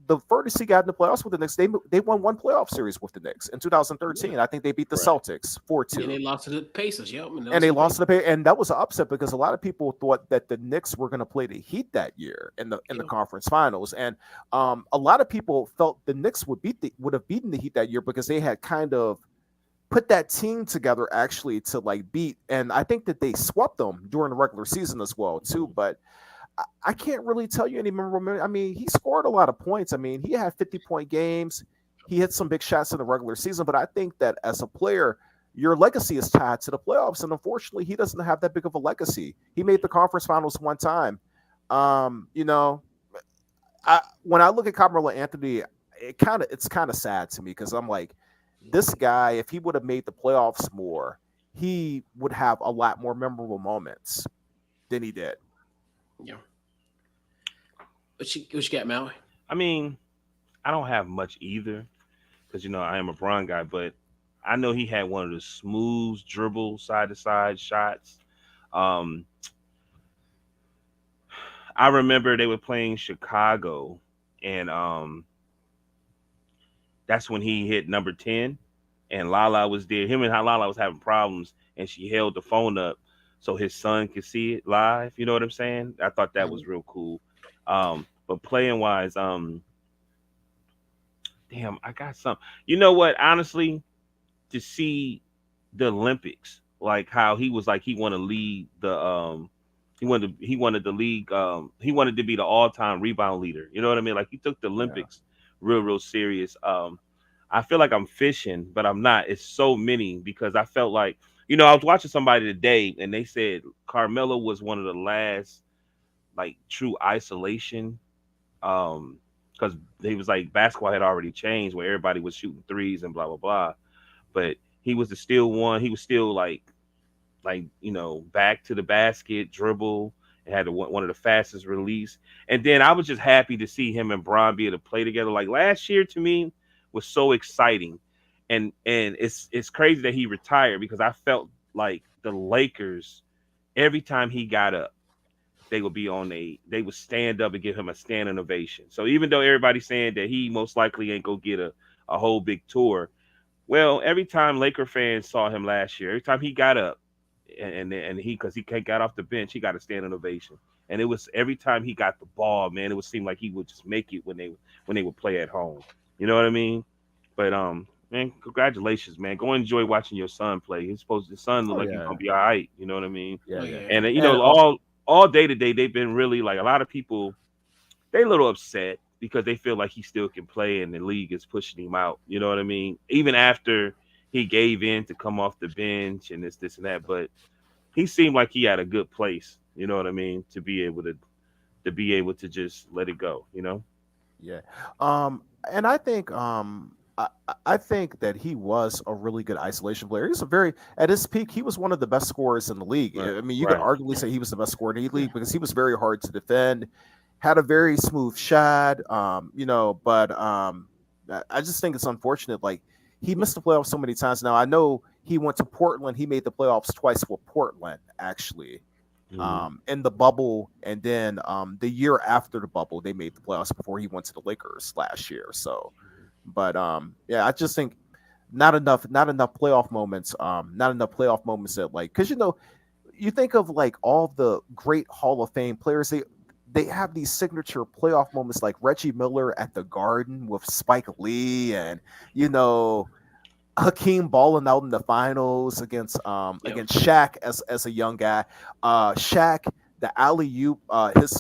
the furthest he got in the playoffs with the Knicks, they won one playoff series with the Knicks in Yeah. 2013. I think they beat the Right. Celtics four And they two, lost to the Pacers. Yep. And and lost they to the lost Pacers. to the pay. And that was an upset because a lot of people thought that the Knicks were going to play the Heat that year in the Yep. conference finals, and a lot of people felt the Knicks would have beaten the Heat that year because they had kind of put that team together actually to like beat, and I think that they swept them during the regular season as well too. But I can't really tell you any memorable. I mean, he scored a lot of points. I mean, he had 50-point games. He hit some big shots in the regular season, but I think that as a player, your legacy is tied to the playoffs, and unfortunately, he doesn't have that big of a legacy. He made the conference finals one time. Um, you know, when I look at Carmelo Anthony, it's kind of sad to me because I'm like, this guy, if he would have made the playoffs more, he would have a lot more memorable moments than he did. Yeah. What you got, Maui? I mean, I don't have much either because I am a Bron guy, but I know he had one of the smooth dribble side to side shots. Um, I remember they were playing Chicago, and that's when he hit number 10, and Lala was there. Him and Lala was having problems, and she held the phone up so his son could see it live. You know what I'm saying? I thought that was Mhm. real cool. But playing wise, damn, I got some. You know what? Honestly, to see the Olympics, like how he was like he wanted to lead the he wanted the league he wanted to be the all time rebound leader. You know what I mean? Like he took the Yeah. Olympics real serious. I feel like I'm fishing, but I'm not. It's so many because I felt like I was watching somebody today and they said Carmelo was one of the last like true isolation because he was like basketball had already changed where everybody was shooting threes and blah blah blah, but he was the still one. He was still like back to the basket, dribble, and had one of the fastest release. And then I was just happy to see him and Bron be able to play together. Like last year to me was so exciting, and it's crazy that he retired because I felt like the Lakers every time he got up, they would stand up and give him a standing ovation. So even though everybody's saying that he most likely ain't gonna get a whole big tour, well, every time Laker fans saw him last year, every time he got up and he because he got off the bench, he got a standing ovation. And it was every time he got the ball, man, it would seem like he would just make it when they would play at home. You know what I mean? But man, congratulations, man. Go enjoy watching your son play. His son look Oh like he's yeah, gonna be all right. You know what I mean? yeah, Oh yeah. yeah. And And all day today, they've been really like a lot of people. They a little upset because they feel like he still can play and the league is pushing him out. You know what I mean? Even after he gave in to come off the bench and this and that, but he seemed like he had a good place. You know what I mean? To be able to just let it go. You know? yeah. And I think I think that he was a really good isolation player. He's a very at his peak, he was one of the best scorers in the league. Right. I mean, you could Right. arguably say he was the best scorer in the league because he was very hard to defend, had a very smooth shot. But I just think it's unfortunate. Like he missed the playoffs so many times. Now I know he went to Portland. He made the playoffs twice with Portland, actually. Mhm. In the bubble, and then the year after the bubble, they made the playoffs before he went to the Lakers last year. So, but yeah, I just think not enough playoff moments, not enough playoff moments that like because you think of like all the great Hall of Fame players, they have these signature playoff moments like Reggie Miller at the Garden with Spike Lee, and you know Hakeem balling out in the finals Yep. against Shaq as a young guy. Shaq, the alley oop, his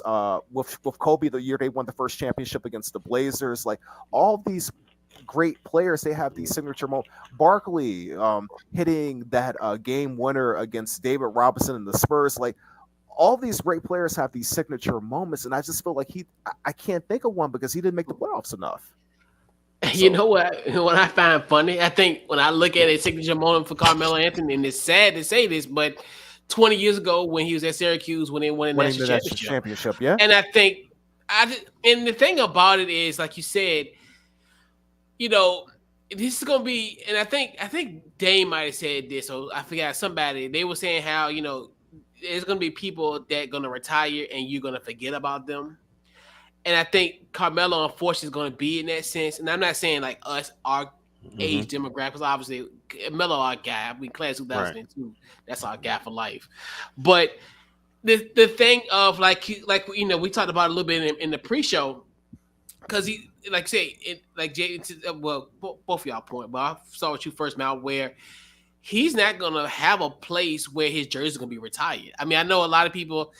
with Kobe the year they won the first championship against the Blazers. Like all these great players, they have these signature moments. Barkley hitting that game winner against David Robinson and the Spurs. Like all these great players have these signature moments, and I just feel like I can't think of one because he didn't make the playoffs enough. You So know what I find funny? I think when I look at a signature moment for Carmelo Anthony, and it's sad to say this, but 20 years ago when he was at Syracuse when they won a winning national the national championship, championship, yeah. and I think and the thing about it is, like you said, you know, this is gonna be, and I think Dame might have said this, or I forgot somebody. They were saying how there's gonna be people that gonna retire and you're gonna forget about them. And I think Carmelo, unfortunately, is going to be in that sense. And I'm not saying like us, our Mhm. age demographics. Obviously, Melo, our guy. We class Right. 2002. That's our guy for life. But the thing of we talked about a little bit in the pre-show because he like say it like Jay. Well, both of y'all point, but I saw with you first, Mal, where he's not gonna have a place where his jersey is gonna be retired. I mean, I know a lot of people.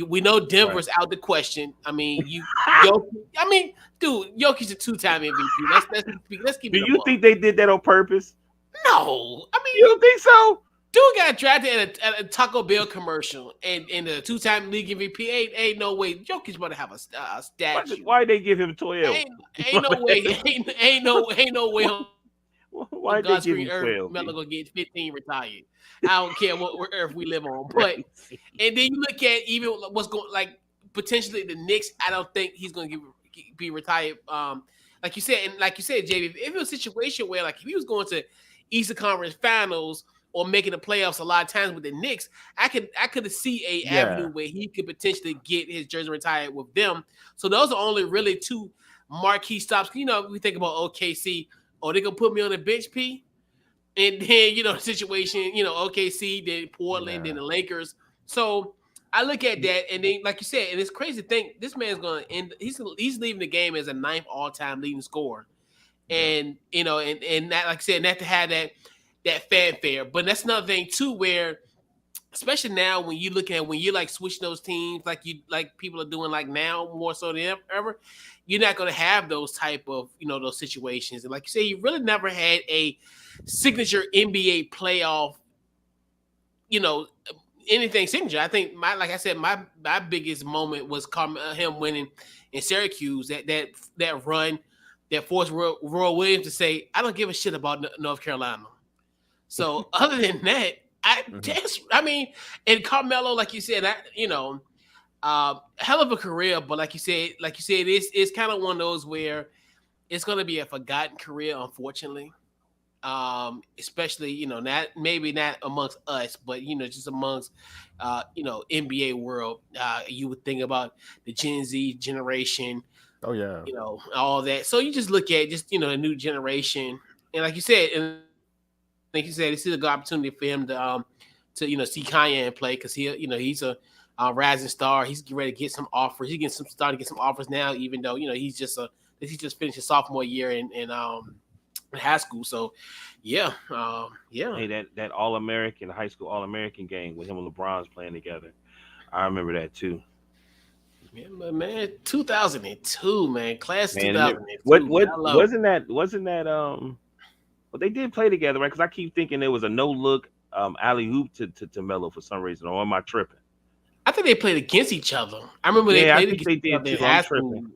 We know Right. Denver's out the question. I mean, Jokic. I mean, dude, Jokic's a two-time MVP. Let's keep Do it a you buck. think they did that on purpose? No, I You mean, don't think so? dude got drafted at a Taco Bell commercial and in the two-time league MVP. Ain't no way Jokic about to have a statue. Why they give him 12? Ain't ain't no way. Ain't no way on God's green earth Why Melo they gonna give him get 12? 15 retired. I don't care what earth we live on. But Crazy. and then you look at even what's going like potentially the Knicks. I don't think he's going to be retired. Like you said, JB, if it was a situation where like if he was going to Eastern Conference Finals or making the playoffs a lot of times with the Knicks, I could see a avenue Yeah. where he could potentially get his jersey retired with them. So those are only really two marquee stops. We think about OKC. Oh, they gonna put me on the bench, P. And then the situation, OKC, then Portland, then Yeah. the Lakers. So I look at that, and then like you said, and it's crazy to think this man's gonna end. He's leaving the game as a ninth all time leading scorer, Yeah. and and that, like I said, not to have that fanfare. But that's another thing too, where especially now when you look at when you like switching those teams like people are doing like now more so than ever, you're not going to have those type of those situations. And like you say, you really never had a signature NBA playoff, you know, anything signature. I think like I said, my biggest moment was him winning in Syracuse, that run that forced Roy Williams to say, "I don't give a shit about North Carolina." So other than that, Mhm. I mean, and Carmelo, like you said, hell of a career. But it's kind of one of those where it's going to be a forgotten career, unfortunately. especially not maybe not amongst us, but just amongst NBA world. You would think about the Gen Z generation, Oh yeah. all that. So you just look at just the new generation, and like you said, this is a good opportunity for him to see Kanye play because he's a rising star. He's getting ready to get some offers. He's getting some starting to get some offers now, even though he just finished his sophomore year in high school. So yeah. Hey, that All American high school All American game with him and LeBron's playing together. I remember that too. Yeah, but man, 2002, man, class of Man, and what 2002, man, what I love it. wasn't that well, they did play together, right? Because I keep thinking there was a no look alley hoop to Melo for some reason. Or am I tripping? I think they played against each other. I remember they Yeah, I played think against they each did other in too. I'm high tripping. school.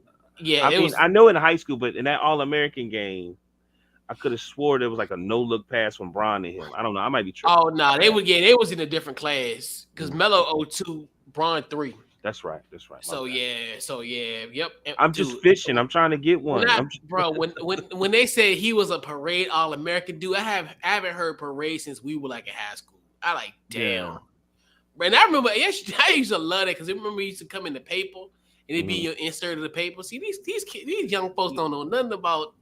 Yeah, I it mean, was. I know in high school, but in that All American game, I could have swore there was like a no look pass from Bron to him. I don't know. I might be tripping. Oh My no, bad. they was in a different class because Melo Okay. 02, Braun 3. That's right. That's right. My bad. So yeah, yep, I'm just dude. fishing. I'm trying to get When one. I'm just, when they said he was a parade All American, dude, I haven't heard parade since we were like in high school. I like damn. Yeah. And I remember, I used to love that because I remember he used to come in the paper and it'd be Mhm. your insert of the paper. See, these young folks don't know nothing about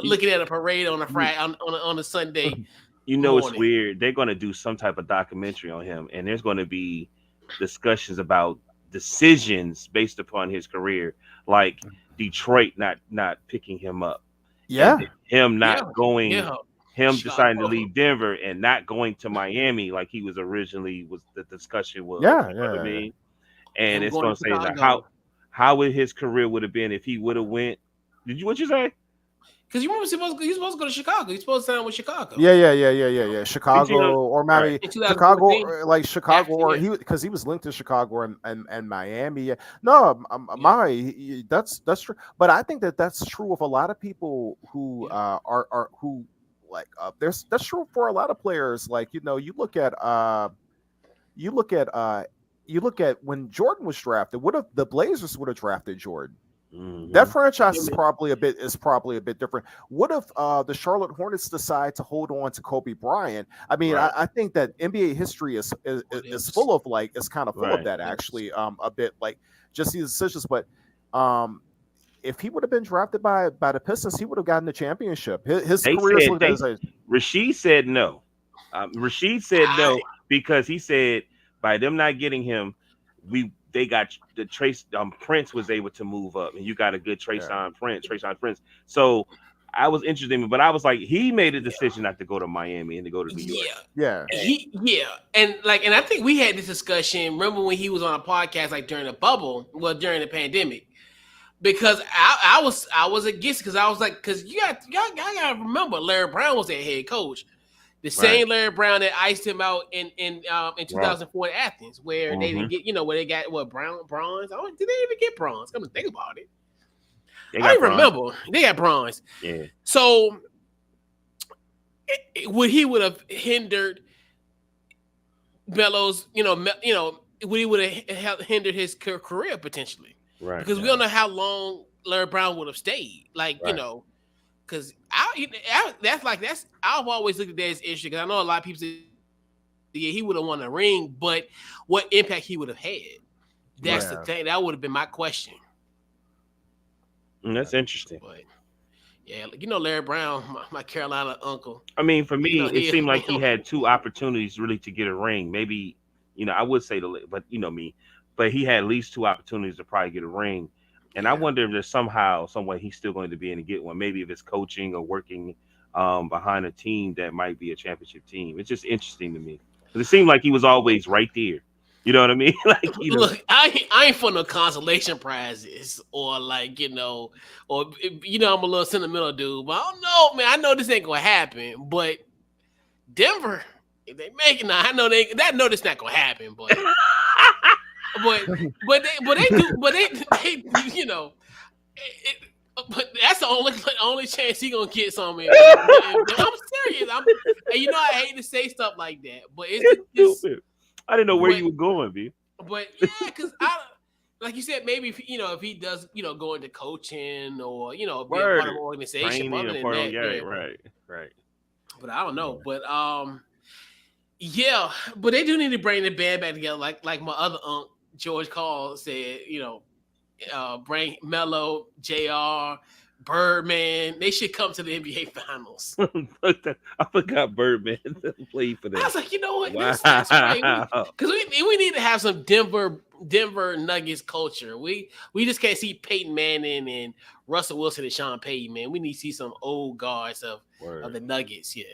looking at a parade on a you, Friday on a Sunday you know it's morning. weird. They're going to do some type of documentary on him, and there's going to be discussions about decisions based upon his career, like Detroit not picking him up, and Yeah. him Yeah, not going, yeah. him deciding to Chicago. leave Denver and not going to Miami like he was originally was the discussion was. Yeah. You know what I Yeah. mean? And Him it's going going to to say like how Chicago. how would his career would have been if he would have went. Did you what you say? Because you remember he's supposed to go to Chicago. He's supposed to sign with Chicago Yeah. Did you know? Chicago or Right. maybe in Chicago, 2014. like Chicago, After or yeah. he because he was linked to Chicago and Miami. Yeah. No, Yeah. that's true. But I think that that's true of a lot of people who Yeah. are who like there's that's true for a lot of players. Like you look at you look at when Jordan was drafted. What if the Blazers would have drafted Jordan? That Hmm. franchise Him is probably a bit different. What if the Charlotte Hornets decide to hold on to Kobe Bryant? I mean, Right. I think that NBA history what is else? full of like it's kind of full of Right. that What else? actually a bit like just these decisions. But um, if he would have been drafted by the Pistons, he would have gotten the championship. His They career is said looked at they as a Rashid said no. Rashid said I no because he said by them not getting him, they got the Trace Prince was able to move up, and you got a good yeah Trace on Prince. So I was interested in, but I was like, he made a yeah decision not to go to Miami and to go to New York. yeah. yeah And I think we had this discussion. Remember when he was on a podcast like during the bubble, well during the pandemic, because I was against because I was like because y'all gotta remember Larry Brown was their head coach. The Right, same Larry Brown that iced him out in right. 2004 in Athens, where they Hmm. didn't get where they got what bronze. Oh, did they even get bronze? Come to think about it, They I got don't even bronze. remember. They got bronze. Yeah, So would he would have hindered Melo's, would he would have hindered his career potentially? right, Because we don't yeah know how long Larry Brown would have stayed. Like, right. because that's I've always looked at that as interesting because I know a lot of people say yeah he would have won a ring, but what impact he would have had? That's the yeah. thing. That would have been my question. That's interesting. But yeah, Larry Brown, my Carolina uncle. I mean, for me, it He seemed like he had two opportunities really to get a ring. Maybe, I would say but me, but he had at least two opportunities to probably get a ring. And I yeah. wonder if there's somehow, some way he's still going to be able to get one. Maybe if it's coaching or working behind a team that might be a championship team. It's just interesting to me. 'Cause it seemed like he was always right there. You know what I mean? Like, Look, I ain't for no consolation prizes or like or I'm a little sentimental dude, but I don't know, man. I know this ain't gonna happen, but Denver, if they make it now, I know I know this not gonna happen, but they do, but they it, but that's the only chance he gonna get something. I'm serious. And I hate to say stuff like that, but it's it's stupid. I didn't know where but you were going, B. but yeah, because I like you said, maybe if he does go into coaching or be a part of Word. an organization. Training Other and than part of, that, yeah, yeah, right, right. but I don't know. Yeah. But yeah, but they do need to bring the band back together. Like my other uncle George Call said, bring Melo, Jr., Birdman. They should come to the NBA Finals. I forgot Birdman played for I them. was like, you know what? That's right. Wow. We need to have some Denver Nuggets culture. We just can't see Peyton Manning and Russell Wilson and Sean Payton, man. We need to see some old guards of Word. the Nuggets. Yeah,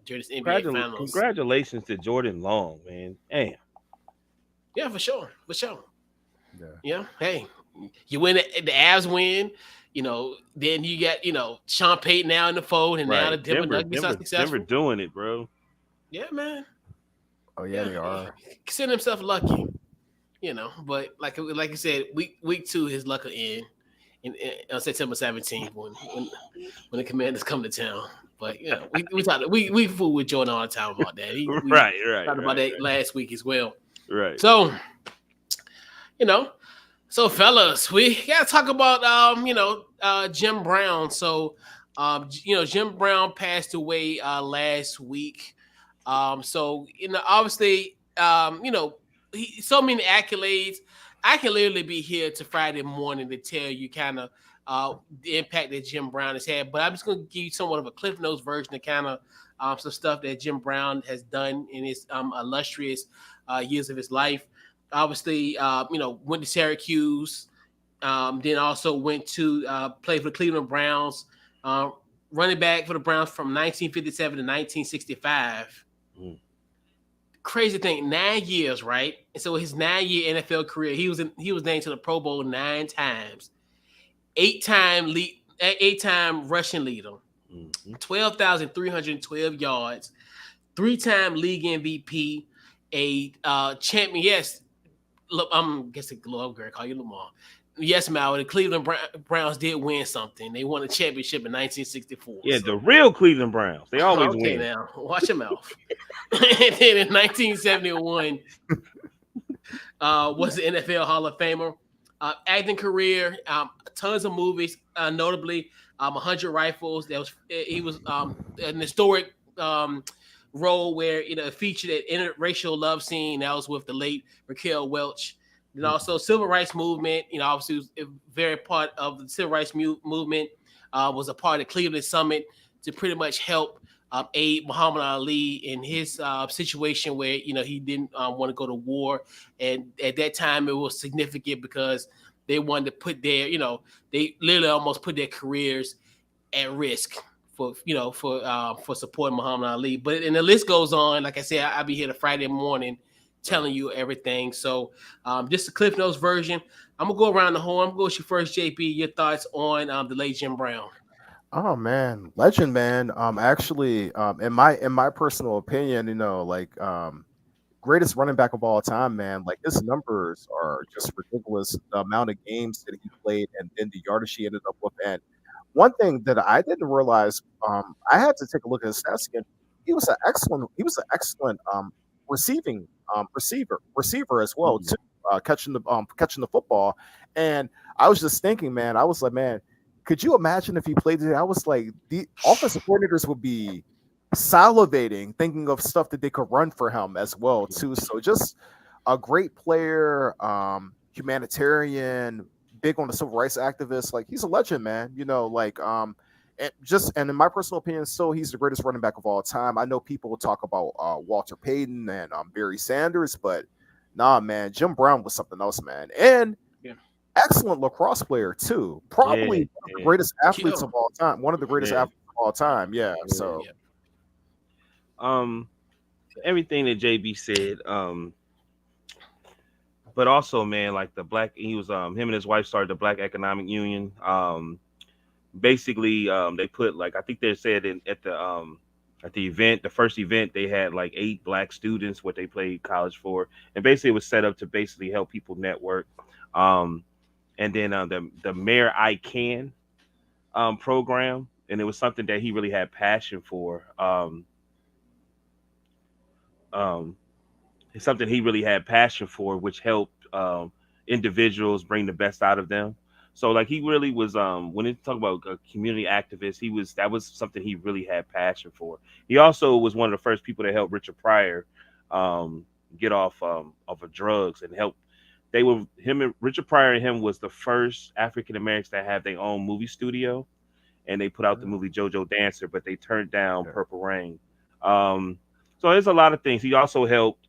during this NBA Finals. Congratulations to Jordan Long, man. Damn. Yeah, for sure, for sure. Yeah. Yeah, hey, you win the Avs win. Then you got Sean Payton now in the fold, and now the Right. Denver Nuggets are Denver successful. doing it, bro. Yeah, man. Oh yeah, Yeah, they are. consider himself lucky. But like I said, week 2, his luck will end on September 17th when the Commanders come to town. But we fool with Jordan all the time about that. We Right, right, talked about right, that last week as well. right. So you know, so fellas, we gotta talk about Jim Brown. So Jim Brown passed away last week. So obviously, so many accolades. I can literally be here to Friday morning to tell you kind of the impact that Jim Brown has had. But I'm just going to give you somewhat of a Cliff Notes version of kind of some stuff that Jim Brown has done in his illustrious years of his life. Obviously, went to Syracuse, then also went to play for the Cleveland Browns, uh, running back for the Browns from 1957 to 1965. Mm. Crazy thing, 9 years, right? And so his 9-year NFL career, he was named to the Pro Bowl 9 times, eight-time rushing leader, Mm-hmm. 12,312 yards, 3-time league MVP, a champion. Yes, look, I'm guessing I'm going to call you Lamar. Yes, Mal, the Cleveland Browns did win something. They won a championship in 1964. Yeah, So. the real Cleveland Browns. They always Okay, win. now watch your mouth. And then in 1971, was the NFL Hall of Famer. Acting career, tons of movies, notably 100 Rifles. He was an historic role where featured an interracial love scene that was with the late Raquel Welch. And also civil rights movement. Obviously was a very part of the civil rights movement. Was a part of the Cleveland Summit to pretty much help aid Muhammad Ali in his situation where he didn't want to go to war, and at that time it was significant because they wanted to put they literally almost put their careers at risk for supporting Muhammad Ali. But and the list goes on. Like I said, I'll be here the Friday morning telling you everything. So just the Cliff Notes version. I'm gonna go around the horn. I'm gonna go with you first, JP. Your thoughts on the late Jim Brown? Oh man, legend, man. Actually, in my personal opinion, greatest running back of all time, man. Like his numbers are just ridiculous. The amount of games that he played and then the yardage he ended up with. And one thing that I didn't realize, I had to take a look at his stats again. He was an excellent receiving receiver as well Mhm. too, catching the football. And I was just thinking, man, I was like, man, could you imagine if he played today? I was like, the offensive coordinators would be salivating, thinking of stuff that they could run for him as well too. So just a great player, humanitarian, big on the civil rights activist. Like he's a legend, man. And in my personal opinion, still he's the greatest running back of all time. I know people will talk about Walter Payton and Barry Sanders, but nah, man, Jim Brown was something else, man. And Yeah. excellent lacrosse player too. Yeah, Probably one of the yeah, greatest athletes Kill. of all time. One of the greatest yeah, athletes of all time. Yeah. yeah. So Yeah. Um, everything that JB said. But also, man, like the black, he was him and his wife started the Black Economic Union. Basically, they put like I think they said at the event, the first event, they had like 8 black students what they played college for, and basically it was set up to basically help people network. Um, and then the Mayor I Can program, and it was something that he really had passion for. Um, it's something he really had passion for, which helped individuals bring the best out of them. So like he really was when it talk about a community activist, that was something he really had passion for. He also was one of the first people to help Richard Pryor um, get off of drugs and help. They were him and Richard Pryor and him was the first African Americans to have their own movie studio, and they put out the movie JoJo Dancer, but they turned down Yeah. Purple Rain. Um, so there's a lot of things. He also helped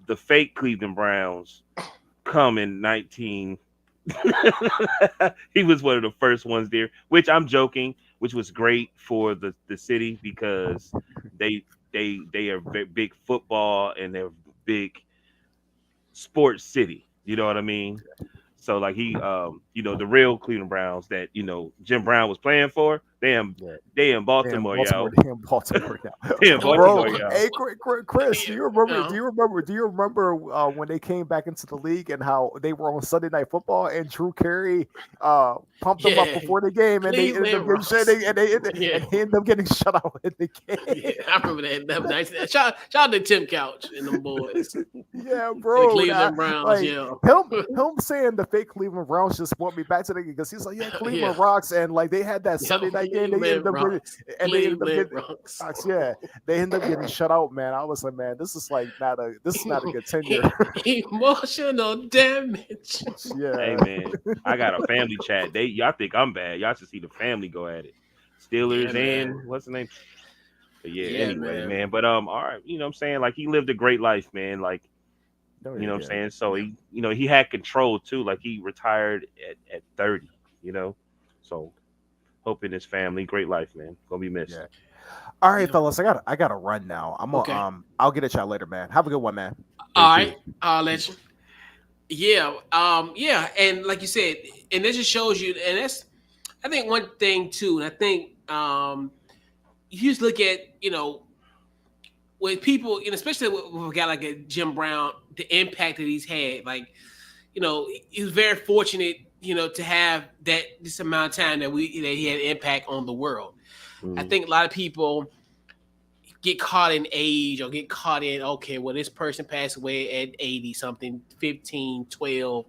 the fake Cleveland Browns come in 19 he was one of the first ones there, which I'm joking, which was great for the city because they they are big football and they're big sports city. You know what I mean? So like the real Cleveland Browns that Jim Brown was playing for, Yeah. they in Damn Baltimore, Baltimore, yo, damn Baltimore now. they in And what they Baltimore, Bro, yo. hey Chris, do yeah, you remember? uh, When they came back into the league and how they were on Sunday Night Football and Drew Carey pumped them up yeah, before the game and they ended up Cleveland getting shut Rocks. and Yeah, he ended up getting shut out in the yeah, game. I remember that. That was nice. Shout out to Tim Couch and them boys Yeah, and the bro. Cleveland Browns. Like Yeah, him saying the fake Cleveland Browns just brought me back to the because he's like, yeah, yeah, Cleveland rocks, and like they had that yeah. Sunday night game. They ended Cleveland up getting Rocks. and they ended up Cleveland getting Rocks. Rocks, yeah. They ended up getting shut out, man. I was like, man, this is not a good tenure. Emotional damage. Hey Yeah. man, I got a family chat. Y'all think I'm bad. Y'all should see the family go at it. Yeah, Steelers man. and what's the name? But yeah, Yeah, anyway, man. man. But all right, you know what I'm saying? Like he lived a great life, man. Like, No, you know he what I'm did. saying? So Yeah. he had control too. Like he retired at 30, you know. So hoping his family, great life, man. Gonna be missed. Yeah. All right, Yeah. fellas, I gotta run now. I'm gonna Okay. I'll get at y'all later, man. Have a good one, man. Hey, All too. right. I'll let you. Yeah. Yeah. And like you said, and this just shows you, and that's I think one thing too, and I think you just look at, with people, especially with a guy like a Jim Brown, the impact that he's had. Like, he was very fortunate, to have this amount of time that he had an impact on the world. I Mhm. think a lot of people get caught in age or get caught in, okay, well, this person passed away at 80 something, 15, 12,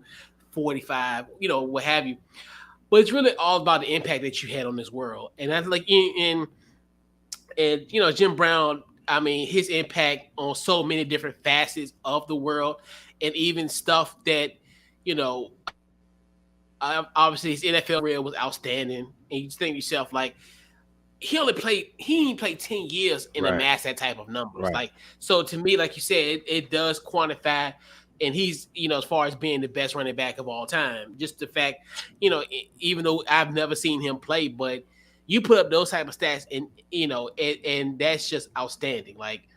45, what have you. But it's really all about the impact that you had on this world. And I like Jim Brown, I mean, his impact on so many different facets of the world, and even stuff that, you know, obviously his NFL career was outstanding. And you just think to yourself, like, he only played 10 years and Right, amassed that type of numbers. right. Like, so to me, like you said, it does quantify. And he's, as far as being the best running back of all time, just the fact, even though I've never seen him play, but you put up those type of stats, and and that's just outstanding. Like,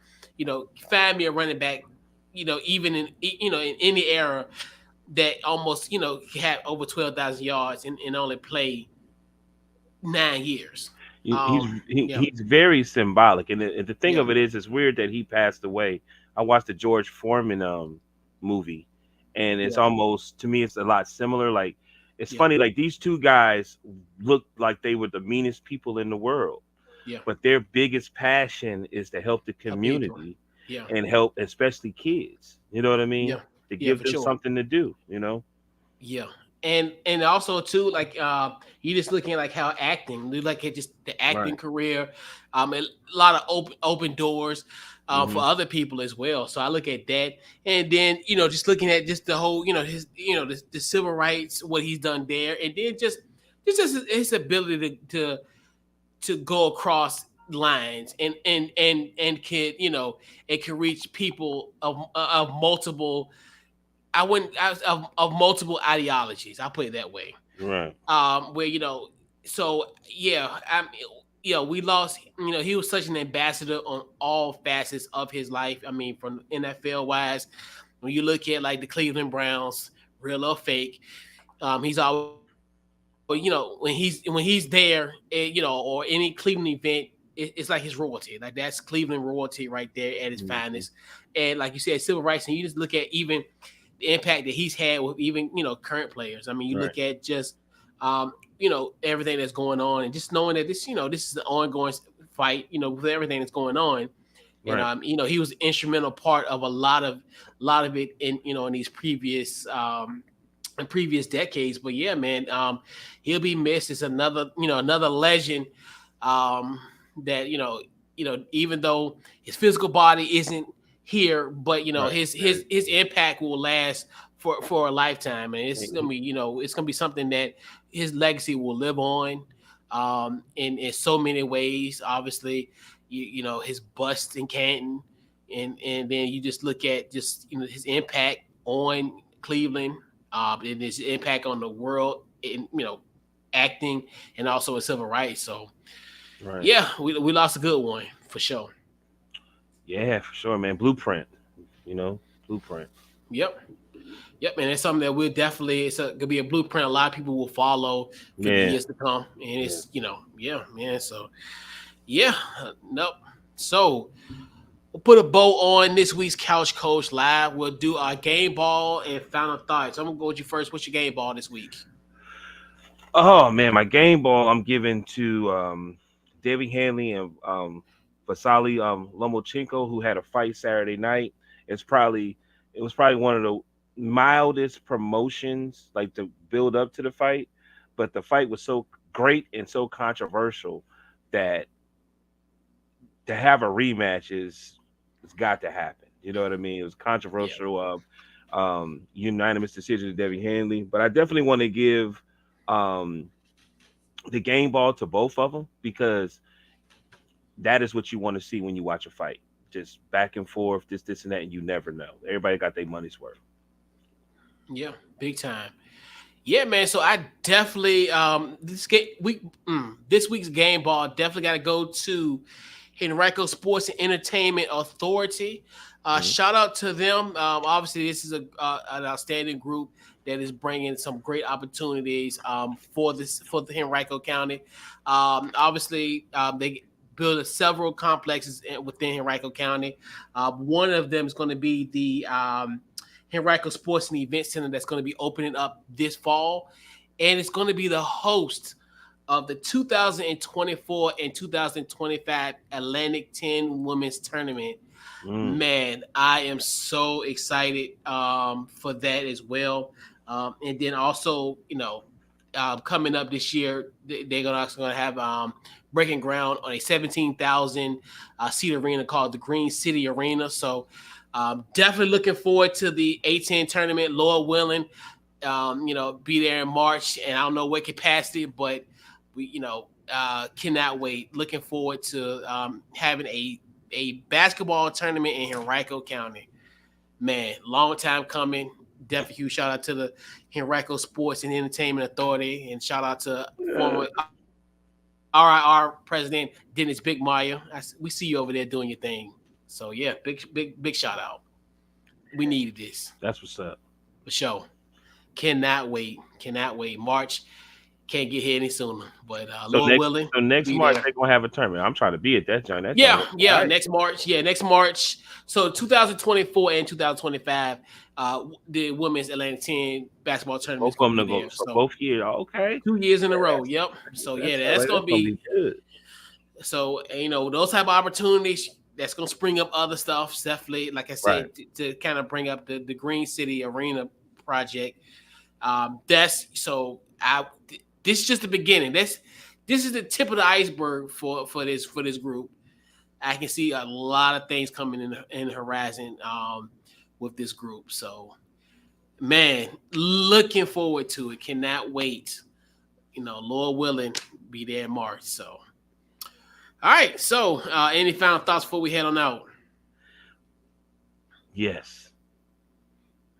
find me a running back, even in any era that almost had over 12,000 yards and only play 9 years. He's Yeah, he's very symbolic, and the thing yeah, of it is, it's weird that he passed away. I watched the George Foreman movie, and it's yeah, almost to me, it's a lot similar. Like it's yeah, funny, like these two guys looked like they were the meanest people in the world, yeah. but their biggest passion is to help the Help people. community Yeah, and help, especially kids. You know what I mean? yeah, To yeah, give for them sure. something to do. You know? Yeah. And also too, like you just looking at like how acting, you look at just the Right. acting career, a lot of open doors Hmm. for other people as well. So I look at that, and then just looking at just the whole his the civil rights, what he's done there, and then just his ability to go across lines and can it can reach people of multiple, I wouldn't of multiple ideologies. I'll put it that way. Right. Where so yeah, we lost. He was such an ambassador on all facets of his life. I mean, from NFL wise, when you look at like the Cleveland Browns, real or fake, he's always when he's there, or any Cleveland event, it's like his royalty. Like that's Cleveland royalty right there at its Hmm. finest. And like you said, civil rights, and you just look at even the impact that he's had with even current players. I mean, you Right. look at just everything that's going on, and just knowing that this is an ongoing fight. With everything that's going on, and Right. he was an instrumental part of a lot of it in in these previous in previous decades. But yeah, man, he'll be missed. It's another legend. Um, that even though his physical body isn't here, but Right. his impact will last for a lifetime, and it's gonna He- be it's gonna be something that his legacy will live on, in so many ways. Obviously, his bust in Canton, and then you just look at just his impact on Cleveland, and his impact on the world in acting and also in civil rights. So right. yeah, we lost a good one for sure. Yeah, for sure, man. Blueprint. Blueprint. Yep. Yep, and it's something that we'll definitely gonna be a blueprint a lot of people will follow for the Yeah. years to come. And Yeah. it's yeah, man. So yeah, nope. So we'll put a bow on this week's Couch Coach Live. We'll do our game ball and final thoughts. I'm gonna go with you first. What's your game ball this week? Oh man, my game ball I'm giving to David Hanley and Vasily Lomachenko, who had a fight Saturday night. It was probably one of the mildest promotions, like to build up to the fight, but the fight was so great and so controversial that to have a rematch it's got to happen. You know what I mean? It was Yeah. controversial. Unanimous decision to Debbie Hanley, but I definitely want to give um, the game ball to both of them because that is what you want to see when you watch a fight. Just back and forth, this, and that, and you never know. Everybody got their money's worth. Yeah, big time. Yeah, man. So I definitely this week's game ball definitely got to go to Henrico Sports and Entertainment Authority. Mhm. Shout out to them. Obviously, this is an outstanding group that is bringing some great opportunities for the Henrico County. Obviously, they build several complexes within Henrico County. One of them is going to be the Henrico Sports and Event Center that's going to be opening up this fall, and it's going to be the host of the 2024 and 2025 Atlantic 10 Women's Tournament. Mm. Man, I am so excited for that as well. And then also, coming up this year, they're also going to have breaking ground on a 17,000 seat arena called the Green City Arena. So definitely looking forward to the A10 tournament. Lord willing, be there in March, and I don't know what capacity, but we, cannot wait. Looking forward to having a basketball tournament in Henrico County. Man, long time coming. Definitely huge shout out to the Henrico Sports and Entertainment Authority, and shout out to former RIR President Dennis Big Meyer. We see you over there doing your thing. So yeah, big shout out. We needed this That's what's up. for sure. Cannot wait. Cannot wait. March can't get here any sooner. But So Lord next, willing, so next be March there. they're gonna have a tournament. I'm trying to be at that joint. That joint. Yeah, All yeah. right. Next March. Yeah, next March. So 2024 and 2025, the women's Atlantic 10 basketball tournament Both is of going to them be to go there. for So both years. Okay. 2 years in a Yeah, row. Yep. So yeah, that's that's going that's to gonna be be good. so. Those type of opportunities. That's going to spring up other stuff. Definitely, like I Right. said, to kind of bring up the Green City Arena project. That's so. This is just the beginning. This is the tip of the iceberg for this group. I can see a lot of things coming in the horizon with this group. So, man, looking forward to it. Cannot wait. Lord willing, be there in March. So, all right. So, any final thoughts before we head on out? Yes.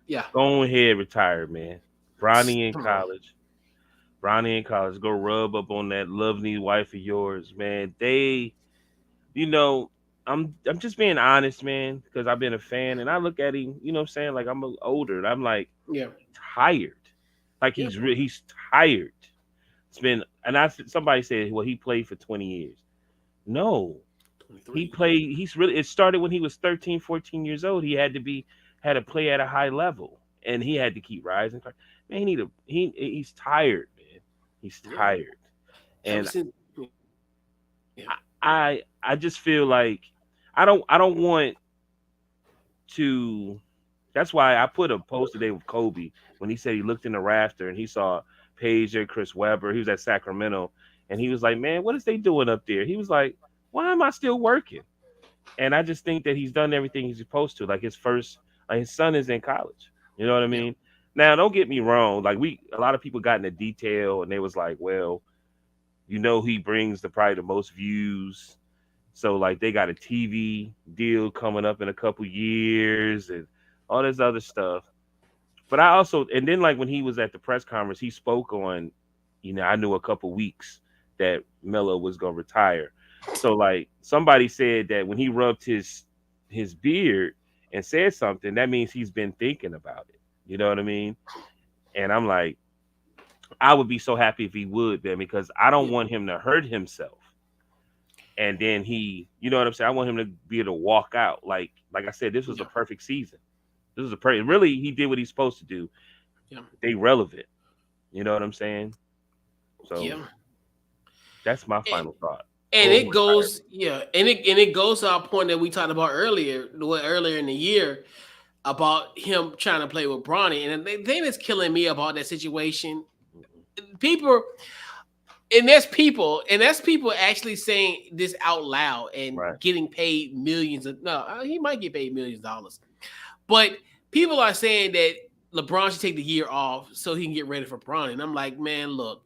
Yeah. Go ahead, retire, man. Bronny in Come on. college. Bronny in college. Go rub up on that lovely wife of yours, man. You know, I'm just being honest, man, because I've been a fan and I look at him, you know what I'm saying? Like I'm older and I'm like Yeah. tired. Like Yeah. he's tired. It's been and I somebody said, well, he played for 20 years. No. He 23. played he's really it started when he was 13, 14 years old. Had to play at a high level and he had to keep rising. Man, he's tired, man. He's Yeah. tired. Ever And since. Yeah. I just feel like I don't want to That's why I put a post today with Kobe when he said he looked in the rafter and he saw Pager, Chris Webber. He was at Sacramento, and he was like, "Man, what is they doing up there?" He was like, "Why am I still working?" And I just think that he's done everything he's supposed to. Like his son is in college. You know what I Yeah, mean? Now, don't get me wrong. Like a lot of people got into detail, and they was like, "Well, he brings the probably the most views." So like they got a TV deal coming up in a couple years and all this other stuff. But I also, and then like when he was at the press conference, he spoke on, I knew a couple weeks that Melo was gonna retire. So like somebody said that when he rubbed his beard and said something, that means he's been thinking about it. You know what I mean? And I'm like, I would be so happy if he would, man, because I don't yeah, want him to hurt himself. And then you know what I'm saying? I want him to be able to walk out. Like I said, this was a yeah, perfect season. This was a perfect. Really, he did what he's supposed to do. yeah, They relevant. You know what I'm saying? So yeah. that's my And, final thought. and Full it retirement. goes, yeah, and it goes to our point that we talked about earlier in the year about him trying to play with Bronny. And the thing that's killing me about that situation, Mhm. people, and that's people actually saying this out loud and Right. getting paid millions of no, he might get paid millions of dollars. But people are saying that LeBron should take the year off so he can get ready for Bronny. And I'm like, man, look,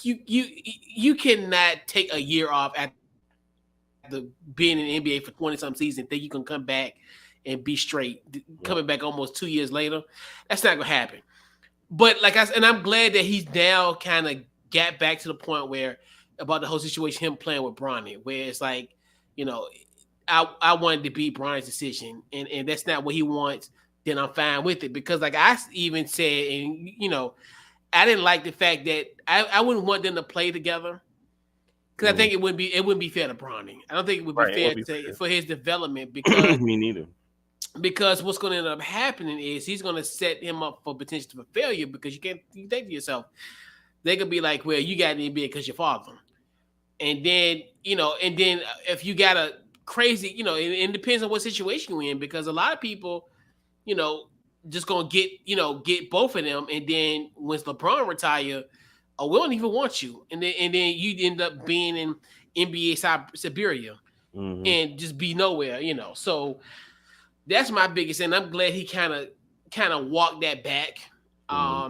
you cannot take a year off after being in the NBA for 20 some seasons, think you can come back and be straight. Coming back Yep. almost 2 years later, that's not gonna happen. But and I'm glad that he's now kind of got back to the point where about the whole situation, him playing with Bronny, where it's like, you know, I wanted to be Bronny's decision, and that's not what he wants. Then I'm fine with it because, like I even said, and I didn't like the fact that I wouldn't want them to play together because I Mhm. think it wouldn't be fair to Bronny. I don't think it would be Right. It would fair be to fair. for his development because Me neither. what's going to end up happening is he's going to set him up for potential for failure because you think to yourself they could be like, well, you got in the NBA because your father, and then if you got a crazy, it depends on what situation you're in because a lot of people, you know, just gonna get both of them, and then when LeBron retire, oh, we don't even want you, and then you end up being in NBA Siberia Hmm. and just be nowhere, So that's my biggest, and I'm glad he kind of walked that back, Hmm.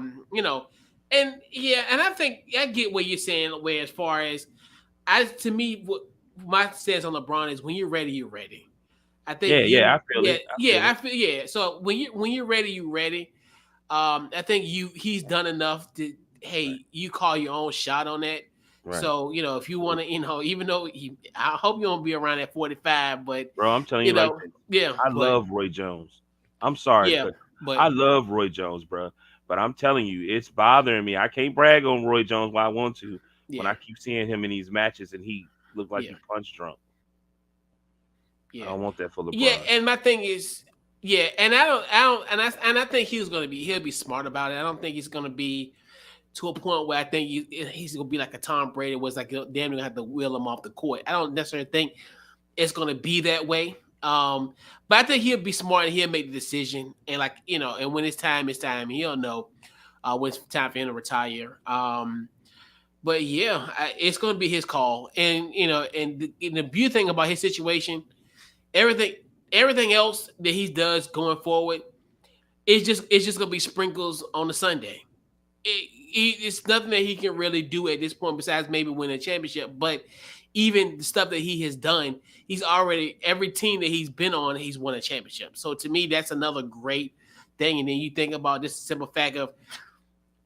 and yeah, and I think I get what you're saying. Where as far as to me, what my stance on LeBron is, when you're ready, you're ready. I think Yeah. Yeah. you, I feel yeah, it. I yeah, feel I it. feel, yeah. So when you're ready, you're ready. I think he's done enough to, Right. hey, you call your own shot on that. Right. So if you want to, even though I hope you won't be around at 45, but Bro, I'm telling you like this. yeah, I but love Roy Jones. I'm sorry, yeah, but but I love Roy Jones, bro. But I'm telling you, it's bothering me. I can't brag on Roy Jones while I want to when yeah, I keep seeing him in these matches and he looked like yeah, he punch drunk. I yeah, don't want that for yeah. LeBron. And my thing is, yeah, and I don't, and I think he'll be smart about it. I don't think he's gonna be to a point where I think he's gonna be like a Tom Brady, was like damn, you're gonna have to wheel him off the court. I don't necessarily think it's gonna be that way. But I think he'll be smart and he'll make the decision. And and when it's time. He'll know when it's time for him to retire. But yeah, it's gonna be his call. And and the beauty thing about his situation, everything everything else that he does going forward, it's just gonna be sprinkles on the Sunday. It's nothing that he can really do at this point besides maybe win a championship. But even the stuff that he has done, he's already every team that he's been on, he's won a championship. So to me, that's another great thing. And then you think about this simple fact of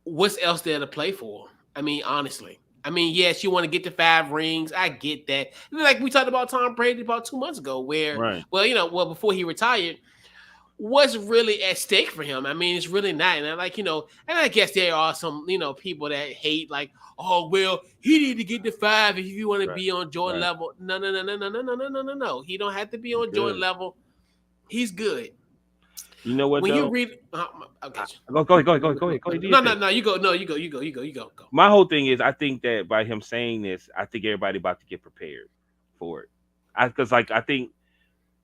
what's else there to play for. I mean, honestly. I mean, yes, you want to get to 5 rings. I get that. Like we talked about Tom Brady about 2 months ago, where, Right. before he retired, what's really at stake for him. I mean, it's really not. And and I guess there are some, people that hate like, oh well, he need to get to 5 if you want to Right. be on Jordan Right. level. No, no, no, no, no, no, no, no, no, no, no. He don't have to be He's on Jordan good. level. He's good. You know what When you though? read, okay, Go ahead. Do your no, no, thing. no. You go. No, you go. You go. You go. You go. Go. My whole thing is I think that by him saying this, I think everybody about to get prepared for it. Because like I think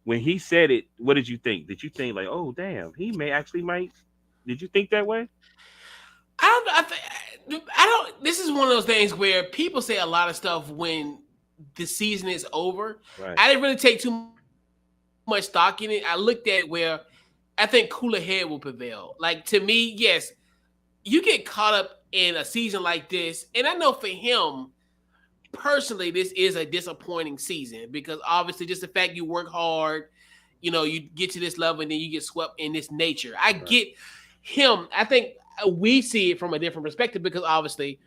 when he said it, what did you think? Did you think like, oh damn, he may actually might? Did you think that way? I don't. I don't. This is one of those things where people say a lot of stuff when the season is over. Right. I didn't really take too much stock in it. I looked at it where I think cooler head will prevail. Like to me, yes, you get caught up in a season like this, and I know for him personally, this is a disappointing season because obviously just the fact you work hard, you get to this level and then you get swept in this nature. I Right. get him. I think we see it from a different perspective because obviously,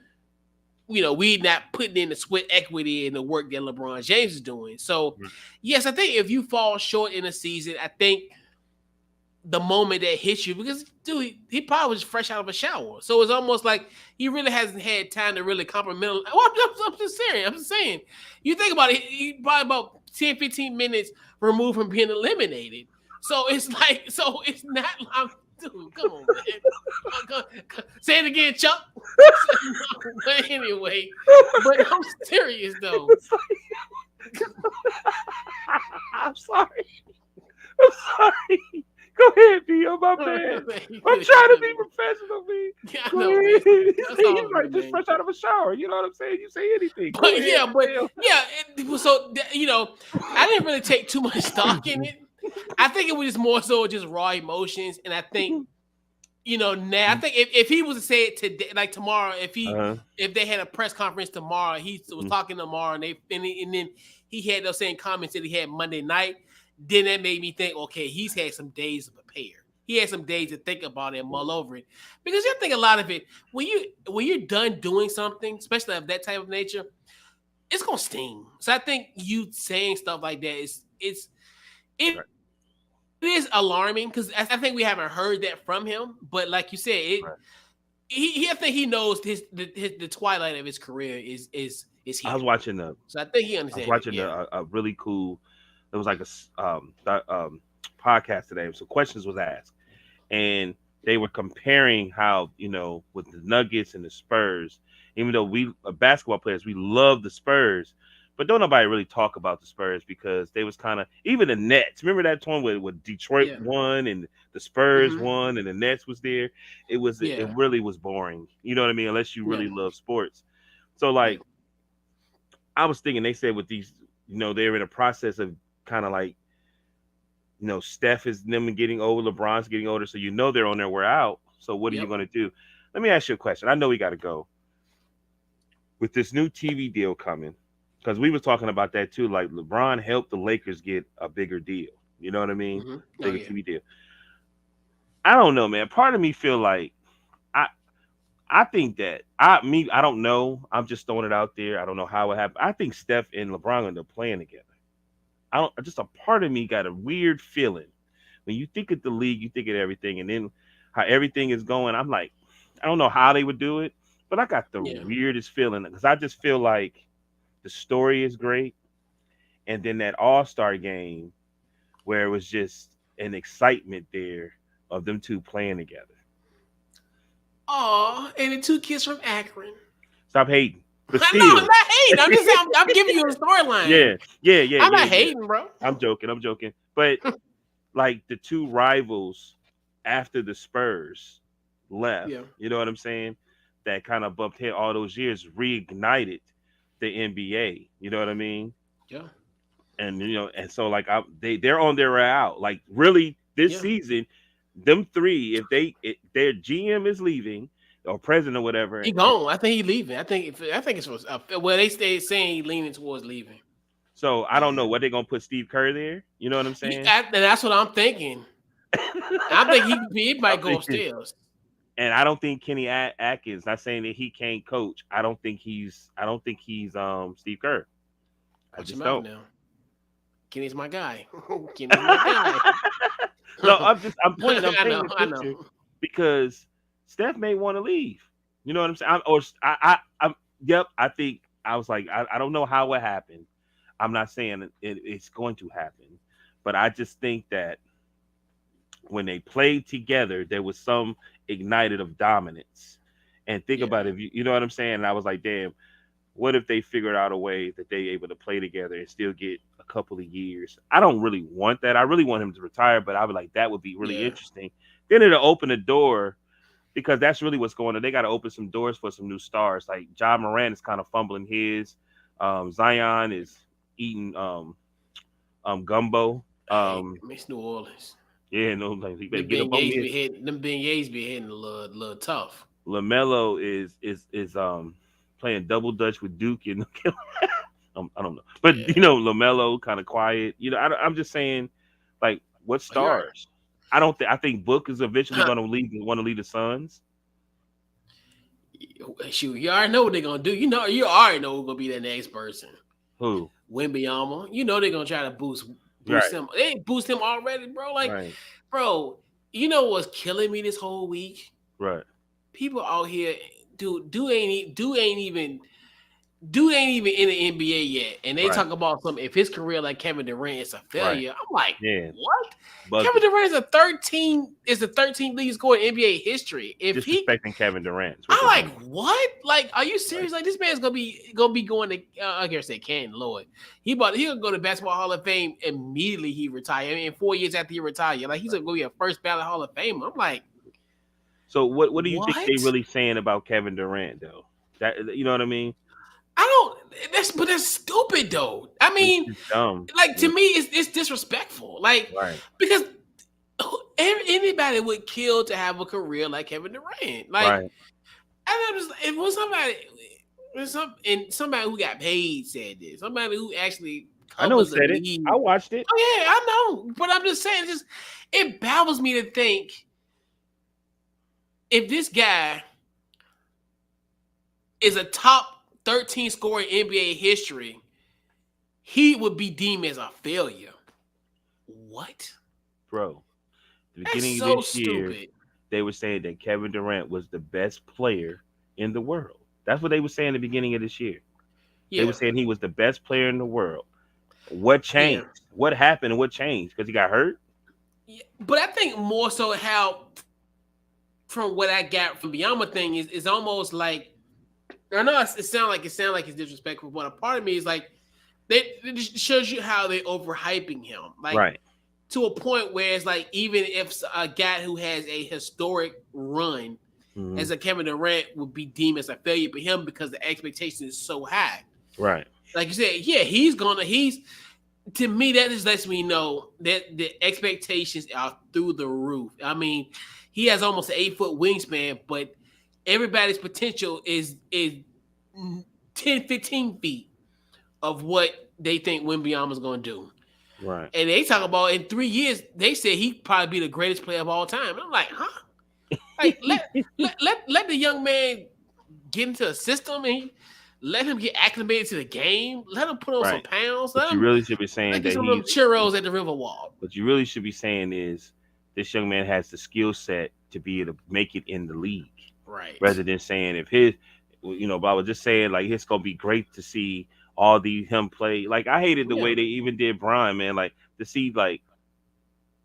we not putting in the sweat equity and the work that LeBron James is doing. So, Right. yes, I think if you fall short in a season, I think the moment that hits you because dude, he probably was fresh out of a shower, so it's almost like he really hasn't had time to really compliment. Well, I'm just saying. I'm just saying. You think about it, he probably about 10, 15 minutes removed from being eliminated. So it's like, so it's not like, dude, come on, man. Say it again, Chuck. But anyway, but I'm serious though. I'm sorry. I'm sorry. Go ahead, B. Oh, my bad. I'm trying to be professional, B. Yeah, I Go know, ahead. man. That's He's all like good, just man. fresh out of a shower. You know what I'm saying? You say anything. Go But ahead. yeah, but Bill. yeah, so I didn't really take too much stock in it. I think it was just more so just raw emotions, and I think now I think if he was to say it today, like tomorrow, Uh-huh. if they had a press conference tomorrow, he was Mm. talking tomorrow, and then he had those same comments that he had Monday night. Then that made me think, okay, he's had some days to prepare. He had some days to think about it and mull over it, because I think a lot of it when you're done doing something, especially of that type of nature, it's gonna sting. So I think you saying stuff like that it Right. is alarming because I think we haven't heard that from him. But like you said, Right. I think he knows the twilight of his career is here. I was watching the So I think he I was understands it. watching Yeah, a really cool. There was like podcast today. So questions was asked, and they were comparing how with the Nuggets and the Spurs. Even though we basketball players, we love the Spurs, but don't nobody really talk about the Spurs because they was kind of even the Nets. Remember that time with Detroit yeah, won and the Spurs hmm won and the Nets was there. It yeah, really was boring. You know what I mean? Unless you yeah, really love sports. So yeah, like I was thinking, they said with these, they're in a process of kind of like, Steph is them getting older, LeBron's getting older, so they're on their way out. So what are you yep, going to do? Let me ask you a question. I know we got to go with this new TV deal coming because we were talking about that too. Like LeBron helped the Lakers get a bigger deal. You know what I mean? oh Bigger yeah, TV deal. I don't know, man. Part of me feel like I I think that I don't know. I'm just throwing it out there. I don't know how it happened. I think Steph and LeBron end up playing together. I don't. Just a part of me got a weird feeling when you think of the league, you think of everything, and then how everything is going. I'm like, I don't know how they would do it, but I got the yeah. weirdest feeling because I just feel like the story is great, and then that All Star game where it was just an excitement there of them two playing together. Oh, and the two kids from Akron. Stop hating, but I know I'm still, not hating. I'm just saying I'm giving you a storyline. yeah, yeah, yeah, I'm yeah, not yeah. hating, bro. I'm joking. I'm joking. But like the two rivals after the Spurs left, Yeah, you know what I'm saying? That kind of bumped head all those years, reignited the NBA. You know what I mean? yeah, And and so like they're on their way out. Like really, this yeah. season, them three, if their GM is leaving or president or whatever, He gone. I think he leaving. I think it's was well. They stay saying he leaning towards leaving. so I don't Yeah, know what they're gonna put Steve Kerr there. You know what I'm saying? and that's what I'm thinking. I think he I'm might go thinking. upstairs. And I don't think Kenny Atkins. Not saying that he can't coach. I don't think he's. I don't think he's Steve Kerr. I Watch just him out don't. now. Kenny's my guy. Kenny's my No, guy. I'm pointing. I'm I painting know. the I know. picture because Steph may want to leave. You know what I'm saying? I'm. Yep. I think I was like I don't know how it happened. I'm not saying it's going to happen, but I just think that when they played together, there was some ignited of dominance. And think Yeah. about it, you know what I'm saying? And I was like, damn, what if they figured out a way that they able to play together and still get a couple of years. I don't really want that. I really want him to retire, but I would like that would be really Yeah. interesting. Then it'll open the door because that's really what's going on. They got to open some doors for some new stars. Like John Moran is kind of fumbling his. Zion is eating gumbo. I miss New Orleans. Yeah, no, like he better Them get up Ben on Yates me. be hitting. Them Ben Yates be hitting a little tough. LaMelo is playing double dutch with Duke and I don't know, but Yeah. LaMelo kind of quiet. I'm just saying, like, what Oh, you're right. stars? I don't think I think Book is eventually going to want to lead the Suns. Shoot, you already know what they're gonna do. You already know who's gonna be the next person. Who? Wimbyama. You know they're gonna try to boost Right, him. They ain't boost him already, bro. Like, right, bro, you know what's killing me this whole week? right, People out here, dude ain't even in the NBA yet, and they right, talk about something. If his career like Kevin Durant is a right. failure, I'm like, Yeah, what? Kevin bugging, Durant is the 13th leading scorer in NBA history. If he, disrespecting Kevin Durant. Is what I'm they're like, doing. what? Like, are you Right. serious? Like, this man's gonna be going to I can't say Canton Lloyd. He'll go to Basketball Hall of Fame immediately. He retire. I mean, 4 years after he retire, like he's gonna be a first ballot Hall of Famer. I'm like, So what do you think they what? really saying about Kevin Durant though? That you know what I mean? I don't. That's stupid though. I It's mean, just dumb. like to me, it's disrespectful. Like Right, because anybody would kill to have a career like Kevin Durant. Like, right. I know it was somebody who got paid said this. Somebody who actually I know who covers the said it. league. I watched it. Oh yeah, I know. But I'm just saying, it baffles me to think if this guy is a top 13 scorer in NBA history, he would be deemed as a failure. What? Bro. The That's beginning of so this year, stupid. they were saying that Kevin Durant was the best player in the world. That's what they were saying at the beginning of this year. They Yeah, were saying he was the best player in the world. What yeah. changed? What happened and what changed? Because he got hurt? Yeah, but I think more so how from what I got from Biyama thing is almost like I know it sound like it's disrespectful, but a part of me is like it just shows you how they overhyping him, like Right. to a point where it's like even if a guy who has a historic run Mhm. as a Kevin Durant would be deemed as a failure for him because the expectation is so high. Right. Like you said, yeah, he's to me, that just lets me know that the expectations are through the roof. I mean, he has almost an 8-foot wingspan, but everybody's potential is 10, 15 feet of what they think Wembanyama's going to do. Right. And they talk about in 3 years, they said he'd probably be the greatest player of all time. And I'm like, huh? Like, let the young man get into a system and let him get acclimated to the game. Let him put on some Right. pounds. What Let you him really should be saying get that some of them he's churros at the Riverwalk. what you really should be saying is this young man has the skill set to be able to make it in the league. Right. Rather than saying if his but I was just saying like it's gonna be great to see all these him play. Like I hated the Yeah. way they even did Brian, man. Like to see like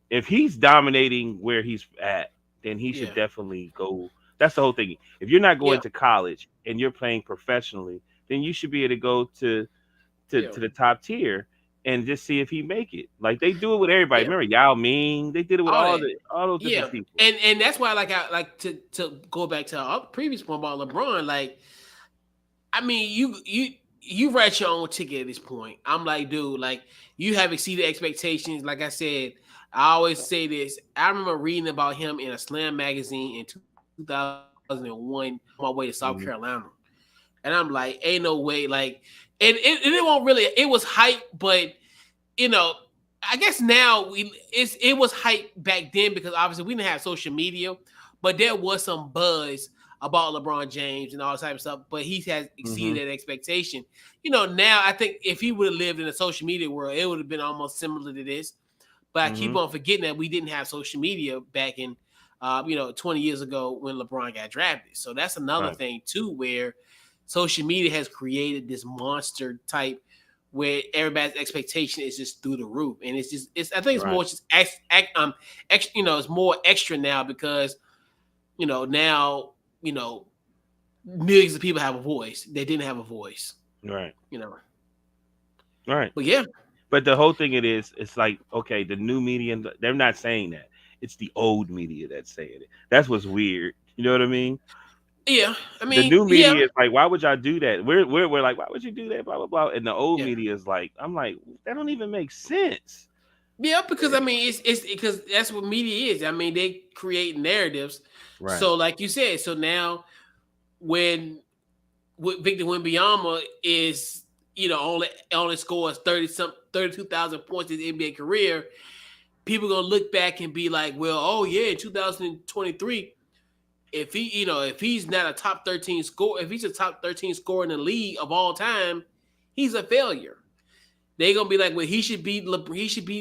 if he's dominating where he's at, then he should Yeah. definitely go. That's the whole thing. If you're not going Yeah. to college and you're playing professionally, then you should be able to go Yeah. to the top tier and just see if he make it. Like they do it with everybody. Yeah. Remember Yao Ming? They did it with All that. all those Yeah. different people. And that's why I like to go back to our previous point about LeBron. Like, I mean, you write your own ticket at this point. I'm like, dude, like you have exceeded expectations. Like I said, I always say this. I remember reading about him in a Slam magazine in 2001 on my way to South Mhm. Carolina. And I'm like, ain't no way. Like, and it won't really, it was hype, but you know, I guess now it was hype back then because obviously we didn't have social media, but there was some buzz about LeBron James and all this type of stuff. But he has exceeded Mhm. that expectation. You know, now I think if he would have lived in a social media world, it would have been almost similar to this. But I keep Mhm. on forgetting that we didn't have social media back in 20 years ago when LeBron got drafted. So that's another Right. thing too, where social media has created this monster type where everybody's expectation is just through the roof, and it's I think it's Right. more just it's more extra now because now millions of people have a voice. They didn't have a voice, Right. you know. Right. But yeah, But the whole thing it is, it's like, okay, the new media, they're not saying that. It's the old media that's saying it. That's what's weird. You know what I mean? Yeah, I The mean, new yeah, media is like, why would y'all do that? We're like, why would you do that? Blah blah blah. And the old yeah, media is like, I'm like, that don't even make sense. yeah. Because I mean, it's because that's what media is. I mean, they create narratives. Right. So, like you said, so now when Victor Wembanyama is only scores 32,000 points in his NBA career, people gonna look back and be like, well, oh yeah, in 2023, if he's not a top 13 score, if he's a top 13 scorer in the league of all time, he's a failure. They gonna be like, well, he should be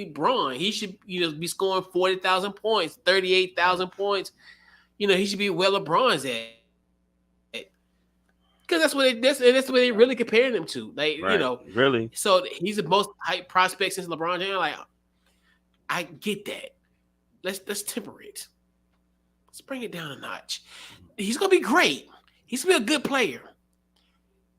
Braun. He should be scoring 40,000 points, Right. 38,000 points. He should be where LeBron's at. Because that's what they really comparing him to. Right. Really. So he's the most hype prospect since LeBron James. Like, I get that. Let's temper it. Let's bring it down a notch. He's gonna be great. He's gonna be a good player.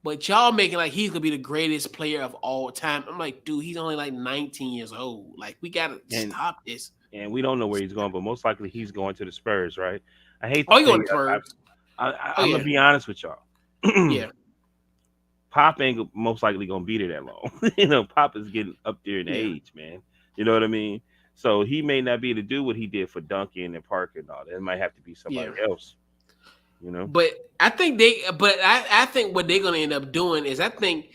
But y'all making like he's gonna be the greatest player of all time. I'm like, dude, he's only like 19 years old. Like, we gotta And stop this. and we don't know where he's going, but most likely he's going to the Spurs, right? I hate to Oh, he say going to it. Spurs. Oh I'm gonna yeah, be honest with y'all. yeah, Pop ain't most likely gonna be there that long. Pop is getting up there in yeah, age, man. You know what I mean? So he may not be able to do what he did for Duncan and Parker and all that. It might have to be somebody yeah. else. You know? But I think what they're gonna end up doing is I think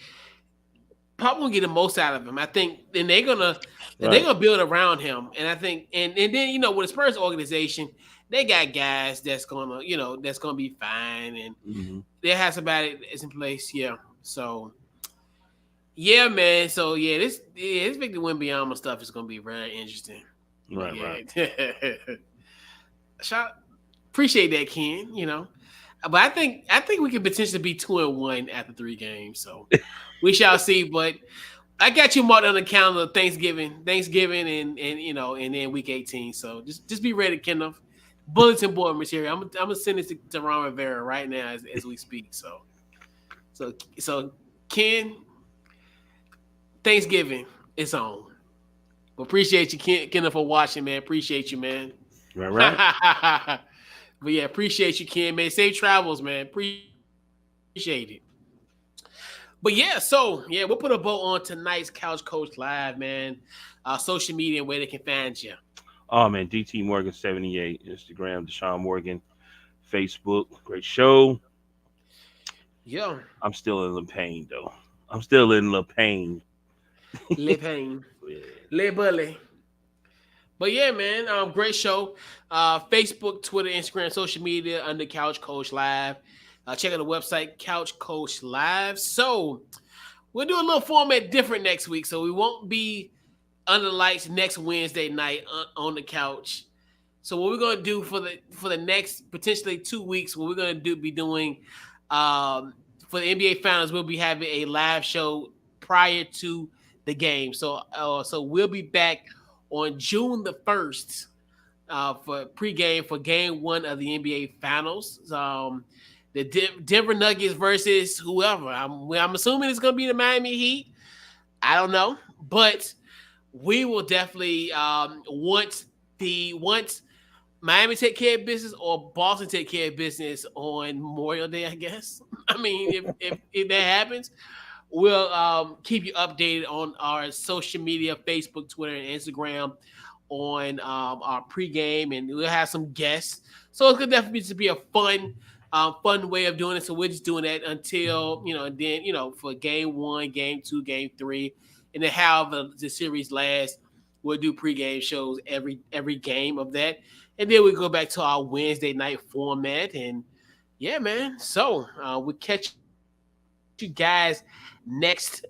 Pop will get the most out of him. I think then they're Right. gonna build around him, and I think and then with the Spurs organization, they got guys that's gonna be fine, and Hmm. they have somebody that's in place. Yeah, so yeah, man. So yeah, this Victor Wembanyama stuff is gonna be very interesting. But Right. Right. yeah, shout appreciate that, Ken. But I think we could potentially be 2-1 after 3 games. So we shall see. But I got you marked on the calendar Thanksgiving, and then week 18. So just be ready, Kenneth. Bulletin board material. I'm gonna send this to Ron Rivera right now as we speak. So Ken, Thanksgiving is on. But appreciate you, Kenneth, for watching, man. Appreciate you, man. Right. Right. But yeah, appreciate you, Ken, man. Safe travels, man. Appreciate it. But yeah, we'll put a bow on tonight's Couch Coach Live, man. Social media and where they can find you. Oh man, DT Morgan 78, Instagram, Deshaun Morgan, Facebook. Great show. Yeah, I'm still in the pain though. I'm still in the pain. Le Pain, Yeah. Le Bully. But yeah, man, great show. Facebook, Twitter, Instagram, social media under Couch Coach Live. Check out the website, Couch Coach Live. So we'll do a little format different next week. So we won't be under the lights next Wednesday night on the couch. So what we're gonna do for the next potentially 2 weeks, what we're gonna be doing for the NBA Finals, we'll be having a live show prior to the game. So we'll be back on June the 1st for pregame for Game 1 of the NBA Finals. The Denver Nuggets versus whoever. I'm assuming it's gonna be the Miami Heat. I don't know, but we will definitely once Miami take care of business or Boston take care of business on Memorial Day, I guess. I mean, if that happens, we'll keep you updated on our social media, Facebook, Twitter, and Instagram on our pregame, and we'll have some guests. So it's gonna definitely be a fun way of doing it. So we're just doing that until and then for game 1, game 2, game 3, and then however the series lasts, we'll do pregame shows every game of that, and then we go back to our Wednesday night format. And yeah, man. So we'll catch you guys next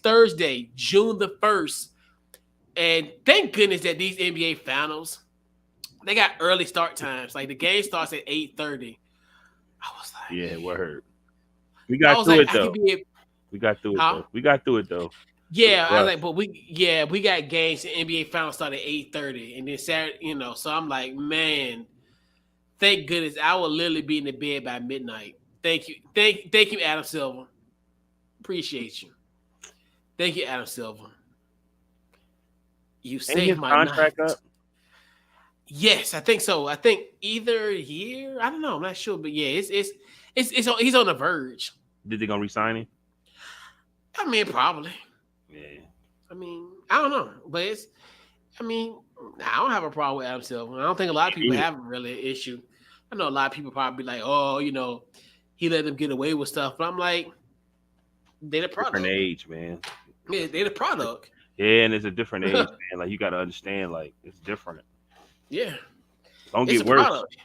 Thursday, June the 1st. And thank goodness that these NBA Finals, they got early start times. Like the game starts at 8:30. I was Yeah, like, word. We got through it I could though. be, We got through it huh? though. We got through it though. It was Yeah, I was rough. like, but we got games. The NBA Finals start at 8:30, and then Saturday, So I'm like, man, thank goodness I will literally be in the bed by midnight. Thank you, Adam Silver. Appreciate you. Thank you, Adam Silver. You Ain't saved his my contract night. up? Yes, I think so. I think either year. I don't know. I'm not sure, but yeah, he's on the verge. Did they gonna resign him? I mean, probably. Yeah. I mean, I don't know, but it's. I mean, I don't have a problem with Adam Silver. I don't think a lot of people Yeah. have really an issue. I know a lot of people probably be like, oh, he let them get away with stuff, but I'm like, they the Different product. age, man. Yeah, they the product. Yeah, and it's a different age, man. Like you gotta understand, like it's different. Yeah, It's gonna it's get a worse. product.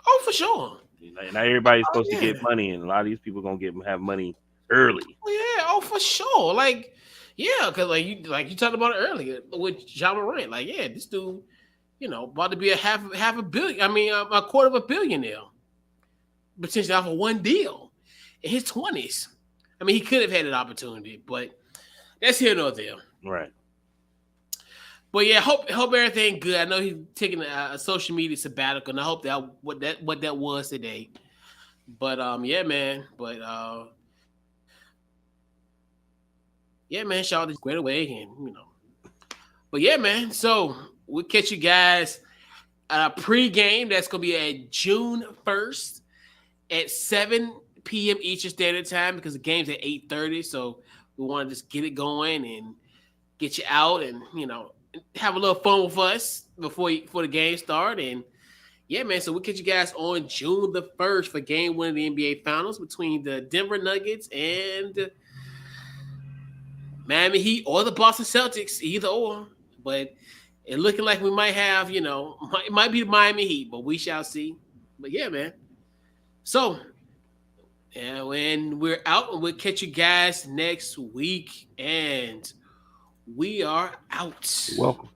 Oh, for sure. Like, not everybody's Oh supposed to yeah. get money, and a lot of these people gonna have money early. Oh yeah. Oh, for sure. Like, yeah, because like you talked about it earlier with John Morant. Like, yeah, this dude, about to be a half a billion. I mean, a quarter of a billionaire, potentially off of one deal in his 20s. I mean, he could have had an opportunity, but that's here nor there. Right. But yeah, hope everything good. I know he's taking a social media sabbatical, and I hope that what that was today. But yeah, man. But yeah, man. Shout out to Great Away, and. But yeah, man. So we'll catch you guys pre-game. That's gonna be at June 1st at 7 p.m. Eastern Standard Time because the game's at 8:30. So we want to just get it going and get you out and have a little fun with us before the game start. And yeah, man. So we'll catch you guys on June the 1st for game 1 of the NBA Finals between the Denver Nuggets and Miami Heat or the Boston Celtics, either or. But it looking like we might have, it might be the Miami Heat, but we shall see. But yeah, man. So, yeah, when we're out, and we'll catch you guys next week. And we are out. You're welcome.